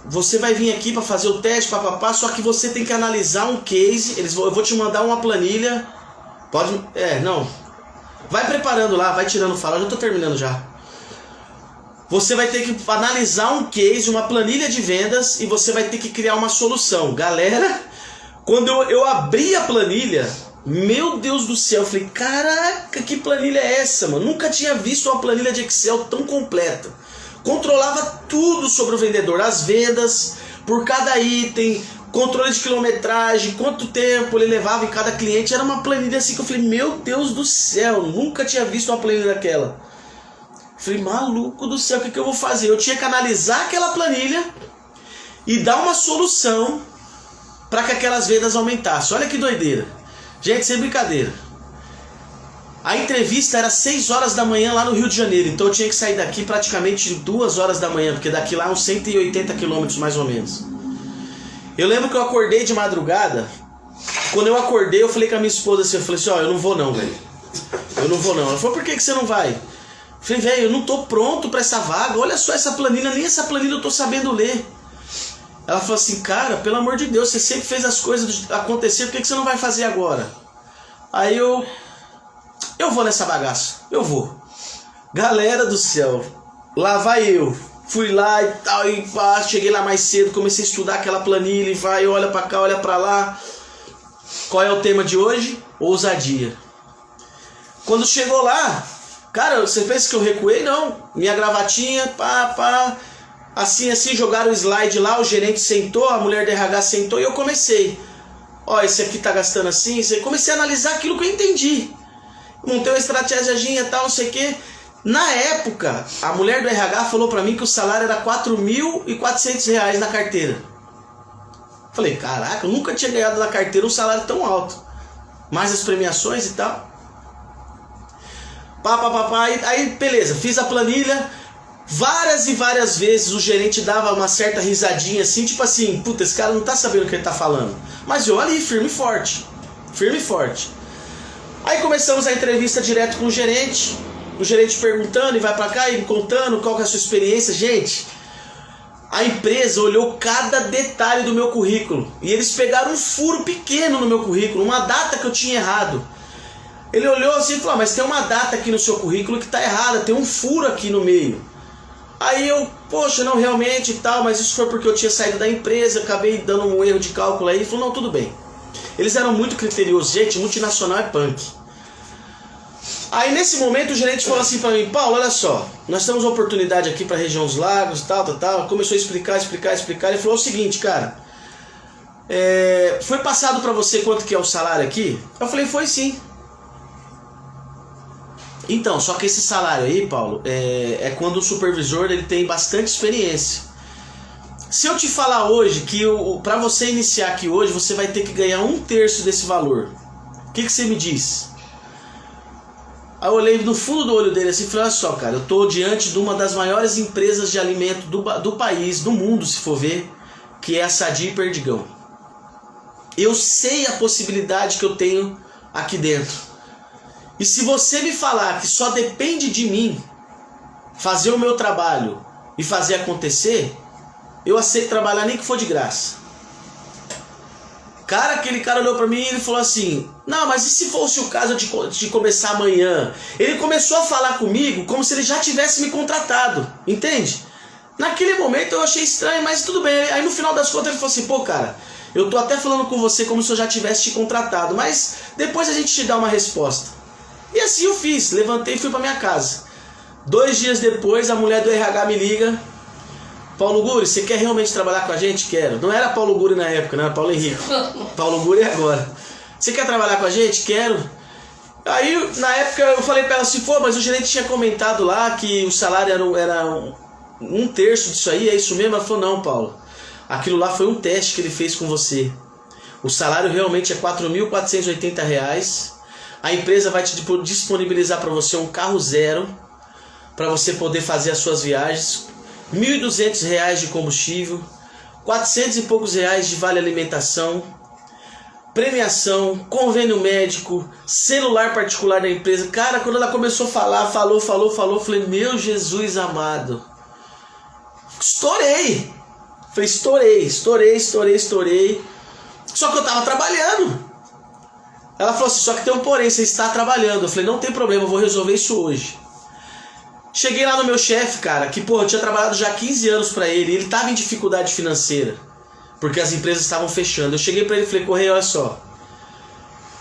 você vai vir aqui para fazer o teste, papapá, só que você tem que analisar um case. Eu vou te mandar uma planilha. Vai preparando lá, vai tirando fala, eu já tô terminando já. Você vai ter que analisar um case, uma planilha de vendas, e você vai ter que criar uma solução. Galera, quando eu abri a planilha, meu Deus do céu, eu falei, caraca, que planilha é essa, mano? Nunca tinha visto uma planilha de Excel tão completa. Controlava tudo sobre o vendedor, as vendas, por cada item, controle de quilometragem, quanto tempo ele levava em cada cliente. Era uma planilha assim que eu falei, meu Deus do céu, nunca tinha visto uma planilha daquela. Falei, maluco do céu, o que eu vou fazer? Eu tinha que analisar aquela planilha e dar uma solução para que aquelas vendas aumentassem. Olha que doideira. Gente, sem brincadeira. A entrevista era 6 horas da manhã lá no Rio de Janeiro, então eu tinha que sair daqui praticamente 2 horas da manhã, porque daqui lá uns 180 quilômetros mais ou menos. Eu lembro que eu acordei de madrugada. Quando eu acordei, eu falei com a minha esposa assim, eu falei assim, ó, eu não vou não, velho. Eu não vou não. Ela falou, por que você não vai? Eu falei, velho, eu não tô pronto pra essa vaga, olha só essa planilha, nem essa planilha eu tô sabendo ler. Ela falou assim, cara, pelo amor de Deus, você sempre fez as coisas acontecer, por que você não vai fazer agora? Aí eu vou nessa bagaça, eu vou. Galera do céu, lá vai eu. Fui lá e tal, e pá, cheguei lá mais cedo, comecei a estudar aquela planilha, e vai, olha pra cá, olha pra lá. Qual é o tema de hoje? Ousadia. Quando chegou lá, cara, você pensa que eu recuei? Não. Minha gravatinha, pá. Assim, jogaram o slide lá, o gerente sentou, a mulher da RH sentou e eu comecei. Ó, esse aqui tá gastando assim, comecei a analisar aquilo que eu entendi. Montei uma estratégiazinha e tal, não sei o quê. Na época, a mulher do RH falou pra mim que o salário era R$ 4.400 na carteira. Falei, caraca, eu nunca tinha ganhado na carteira um salário tão alto. Mais as premiações e tal. Aí beleza, fiz a planilha. Várias e várias vezes o gerente dava uma certa risadinha assim, tipo assim, puta, esse cara não tá sabendo o que ele tá falando. Mas eu ali, firme e forte. Firme e forte. Aí começamos a entrevista direto com o gerente perguntando e vai pra cá e me contando qual que é a sua experiência. Gente, a empresa olhou cada detalhe do meu currículo e eles pegaram um furo pequeno no meu currículo, uma data que eu tinha errado. Ele olhou assim e falou, mas tem uma data aqui no seu currículo que tá errada, tem um furo aqui no meio. Aí eu, poxa, não, realmente e tal, mas isso foi porque eu tinha saído da empresa, acabei dando um erro de cálculo aí. Ele falou, não, tudo bem. Eles eram muito criteriosos, gente, multinacional é punk. Aí nesse momento o gerente falou assim pra mim, Paulo, olha só, nós temos uma oportunidade aqui pra região dos lagos, tal. Começou a explicar. Ele falou o seguinte, cara, foi passado pra você quanto que é o salário aqui? Eu falei, foi sim. Então, só que esse salário aí, Paulo, é quando o supervisor ele tem bastante experiência. Se eu te falar hoje que pra você iniciar aqui hoje, você vai ter que ganhar 1/3 desse valor, o que você me diz? Aí eu olhei no fundo do olho dele assim e falei, olha só, cara, eu tô diante de uma das maiores empresas de alimento do país, do mundo, se for ver, que é a Sadia e Perdigão. Eu sei a possibilidade que eu tenho aqui dentro. E se você me falar que só depende de mim fazer o meu trabalho e fazer acontecer, eu aceito trabalhar nem que for de graça. Cara, aquele cara olhou pra mim e ele falou assim, não, mas e se fosse o caso de começar amanhã? Ele começou a falar comigo como se ele já tivesse me contratado, entende? Naquele momento eu achei estranho, mas tudo bem. Aí no final das contas ele falou assim, pô cara, eu tô até falando com você como se eu já tivesse te contratado, mas depois a gente te dá uma resposta. E assim eu fiz, levantei e fui pra minha casa. 2 dias depois a mulher do RH me liga, Paulo Guri, você quer realmente trabalhar com a gente? Quero. Não era Paulo Guri na época, não era Paulo Henrique. Paulo Guri é agora. Você quer trabalhar com a gente? Quero. Aí na época eu falei pra ela assim, pô, mas o gerente tinha comentado lá que o salário era 1/3 disso aí, é isso mesmo? Ela falou, não, Paulo, aquilo lá foi um teste que ele fez com você. O salário realmente é R$ 4.480. A empresa vai te disponibilizar para você um carro zero, para você poder fazer as suas viagens, R$ 1.200 de combustível, R$ 400 e poucos de vale alimentação, premiação, convênio médico, celular particular da empresa. Cara, quando ela começou a falar, falou, eu falei, meu Jesus amado, estourei. Falei, estourei. Só que eu tava trabalhando. Ela falou assim, só que tem um porém, você está trabalhando. Eu falei, não tem problema, eu vou resolver isso hoje. Cheguei lá no meu chefe, cara, que pô, eu tinha trabalhado já 15 anos pra ele, e ele tava em dificuldade financeira, porque as empresas estavam fechando. Eu cheguei pra ele e falei, Correia, olha só,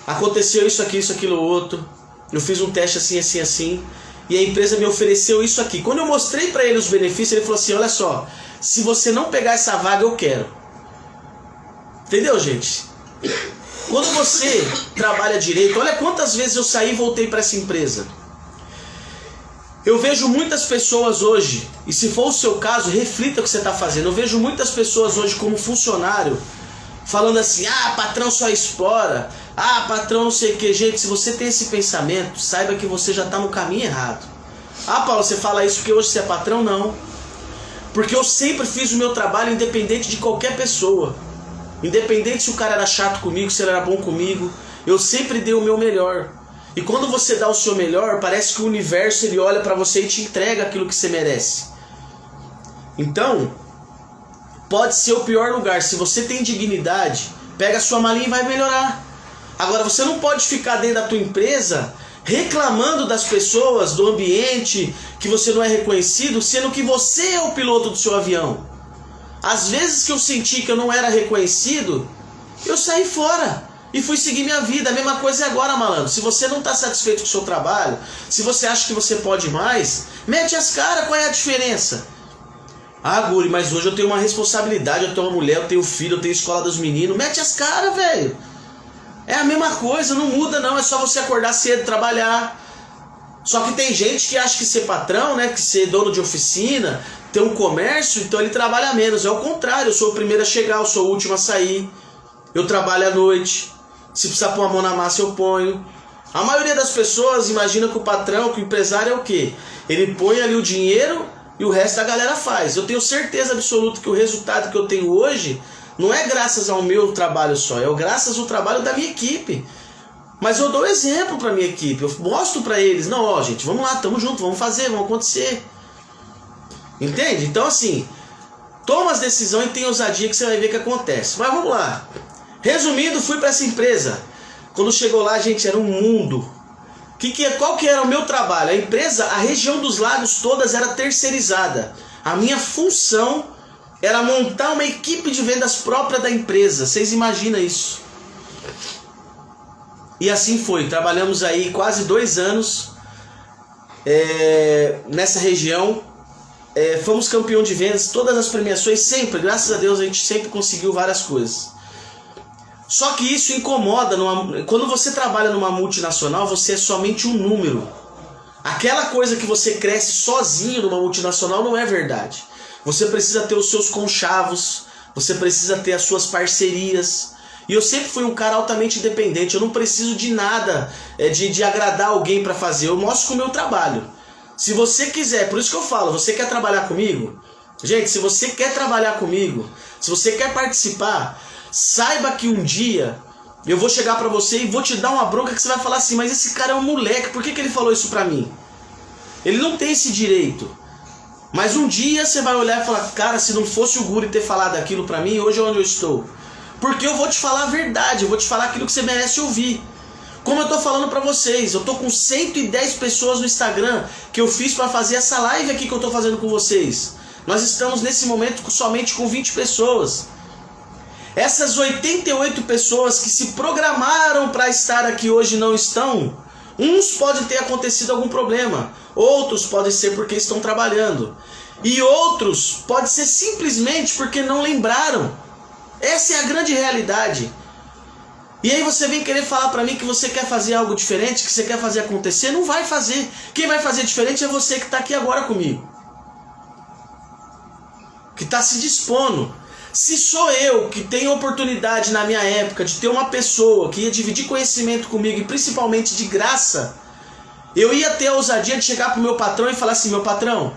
aconteceu isso aqui, isso, aquilo, outro, eu fiz um teste assim, e a empresa me ofereceu isso aqui. Quando eu mostrei pra ele os benefícios, ele falou assim, olha só, se você não pegar essa vaga, eu quero. Entendeu, gente? Quando você trabalha direito, olha quantas vezes eu saí e voltei para essa empresa. Eu vejo muitas pessoas hoje, e se for o seu caso, reflita o que você está fazendo. Eu vejo muitas pessoas hoje como funcionário, falando assim, patrão só explora, patrão não sei o que. Gente, se você tem esse pensamento, saiba que você já está no caminho errado. Paulo, você fala isso porque hoje você é patrão? Não. Porque eu sempre fiz o meu trabalho independente de qualquer pessoa. Independente se o cara era chato comigo, se ele era bom comigo, eu sempre dei o meu melhor. E quando você dá o seu melhor, parece que o universo ele olha pra você e te entrega aquilo que você merece. Então, pode ser o pior lugar. Se você tem dignidade, pega a sua malinha e vai melhorar. Agora, você não pode ficar dentro da tua empresa reclamando das pessoas, do ambiente, que você não é reconhecido, sendo que você é o piloto do seu avião. Às vezes que eu senti que eu não era reconhecido, eu saí fora e fui seguir minha vida. A mesma coisa é agora, malandro. Se você não está satisfeito com o seu trabalho, se você acha que você pode mais, mete as caras, qual é a diferença? Guri, mas hoje eu tenho uma responsabilidade, eu tenho uma mulher, eu tenho filho, eu tenho escola dos meninos. Mete as caras, velho. É a mesma coisa, não muda não, é só você acordar cedo, trabalhar. Só que tem gente que acha que ser patrão, né, que ser dono de oficina, ter um comércio, então ele trabalha menos. É o contrário, eu sou o primeiro a chegar, eu sou o último a sair. Eu trabalho à noite. Se precisar pôr a mão na massa, eu ponho. A maioria das pessoas imagina que o patrão, que o empresário é o quê? Ele põe ali o dinheiro e o resto da galera faz. Eu tenho certeza absoluta que o resultado que eu tenho hoje não é graças ao meu trabalho só, é graças ao trabalho da minha equipe. Mas eu dou exemplo para minha equipe, eu mostro para eles, não, ó gente, vamos lá, tamo junto, vamos fazer, vamos acontecer. Entende? Então assim, toma as decisões e tem ousadia que você vai ver que acontece. Mas vamos lá. Resumindo, fui para essa empresa. Quando chegou lá, gente, era um mundo. Qual que era o meu trabalho? A empresa, a região dos lagos todas era terceirizada. A minha função era montar uma equipe de vendas própria da empresa. Vocês imaginam isso? E assim foi. Trabalhamos aí quase 2 anos nessa região. Fomos campeão de vendas, todas as premiações, sempre, graças a Deus, a gente sempre conseguiu várias coisas. Só que isso incomoda. Quando você trabalha numa multinacional, você é somente um número. Aquela coisa que você cresce sozinho numa multinacional não é verdade. Você precisa ter os seus conchavos, você precisa ter as suas parcerias. E eu sempre fui um cara altamente independente. Eu não preciso de nada de agradar alguém para fazer. Eu mostro com o meu trabalho. Se você quiser, por isso que eu falo, você quer trabalhar comigo? Gente, se você quer trabalhar comigo, se você quer participar, saiba que um dia eu vou chegar pra você e vou te dar uma bronca que você vai falar assim, mas esse cara é um moleque, por que ele falou isso pra mim? Ele não tem esse direito. Mas um dia você vai olhar e falar, cara, se não fosse o Guri ter falado aquilo pra mim, hoje é onde eu estou. Porque eu vou te falar a verdade, eu vou te falar aquilo que você merece ouvir. Como eu tô falando pra vocês, eu tô com 110 pessoas no Instagram que eu fiz pra fazer essa live aqui que eu tô fazendo com vocês. Nós estamos nesse momento somente com 20 pessoas. Essas 88 pessoas que se programaram para estar aqui hoje não estão. Uns podem ter acontecido algum problema, outros podem ser porque estão trabalhando, e outros pode ser simplesmente porque não lembraram. Essa é a grande realidade. E aí você vem querer falar para mim que você quer fazer algo diferente, que você quer fazer acontecer, não vai fazer. Quem vai fazer diferente é você que está aqui agora comigo, que está se dispondo. Se sou eu que tenho oportunidade na minha época de ter uma pessoa que ia dividir conhecimento comigo, e principalmente de graça, eu ia ter a ousadia de chegar pro meu patrão e falar assim, meu patrão,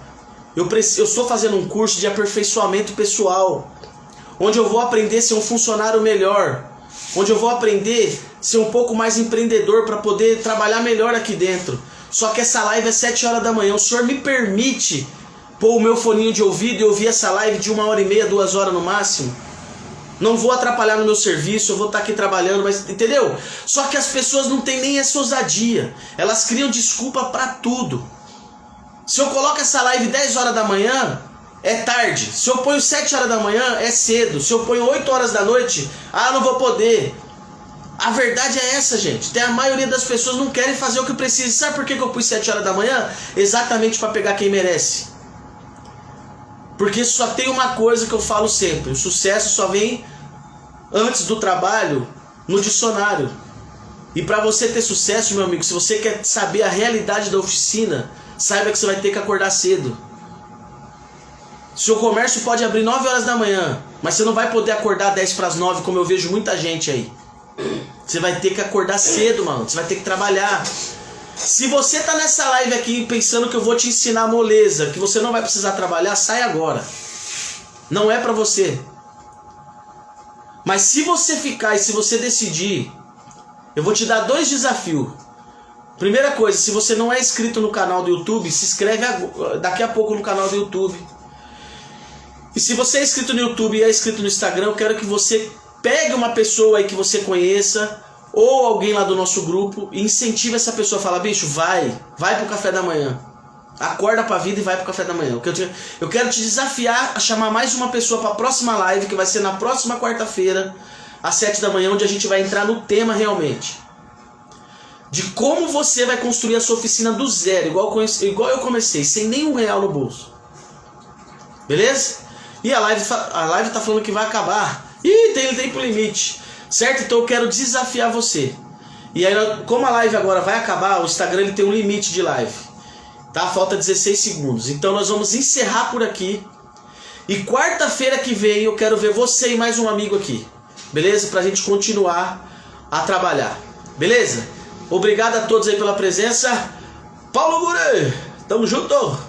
eu estou fazendo um curso de aperfeiçoamento pessoal, onde eu vou aprender a ser um funcionário melhor, onde eu vou aprender a ser um pouco mais empreendedor para poder trabalhar melhor aqui dentro. Só que essa live é 7 horas da manhã, o senhor me permite pôr o meu foninho de ouvido e ouvir essa live de 1h30, 2 horas no máximo? Não vou atrapalhar no meu serviço, eu vou estar aqui trabalhando, mas entendeu? Só que as pessoas não têm nem essa ousadia. Elas criam desculpa pra tudo. Se eu coloco essa live 10 horas da manhã, é tarde. Se eu ponho 7 horas da manhã, é cedo. Se eu ponho 8 horas da noite, não vou poder. A verdade é essa, gente. A maioria das pessoas não querem fazer o que precisa. Sabe por que eu pus 7 horas da manhã? Exatamente para pegar quem merece. Porque só tem uma coisa que eu falo sempre: o sucesso só vem antes do trabalho no dicionário. E para você ter sucesso, meu amigo, se você quer saber a realidade da oficina, saiba que você vai ter que acordar cedo. Seu comércio pode abrir 9 horas da manhã, mas você não vai poder acordar 10 para as 9, como eu vejo muita gente aí. Você vai ter que acordar cedo, mano. Você vai ter que trabalhar. Se você tá nessa live aqui pensando que eu vou te ensinar moleza, que você não vai precisar trabalhar, sai agora. Não é pra você. Mas se você ficar e se você decidir, eu vou te dar 2 desafios. Primeira coisa, se você não é inscrito no canal do YouTube, se inscreve daqui a pouco no canal do YouTube. E se você é inscrito no YouTube e é inscrito no Instagram, eu quero que você pegue uma pessoa aí que você conheça, ou alguém lá do nosso grupo, e incentive essa pessoa a falar, bicho, vai pro café da manhã. Acorda pra vida e vai pro café da manhã. Eu quero te desafiar a chamar mais uma pessoa pra próxima live, que vai ser na próxima quarta-feira, às 7 da manhã, onde a gente vai entrar no tema realmente. De como você vai construir a sua oficina do zero, igual eu comecei, sem nenhum real no bolso. Beleza? E a live tá falando que vai acabar. Ih, tem tempo limite. Certo? Então eu quero desafiar você. E aí, como a live agora vai acabar, o Instagram ele tem um limite de live. Tá? Falta 16 segundos. Então nós vamos encerrar por aqui. E quarta-feira que vem eu quero ver você e mais um amigo aqui. Beleza? Pra gente continuar a trabalhar. Beleza? Obrigado a todos aí pela presença. Paulo Gure, tamo junto!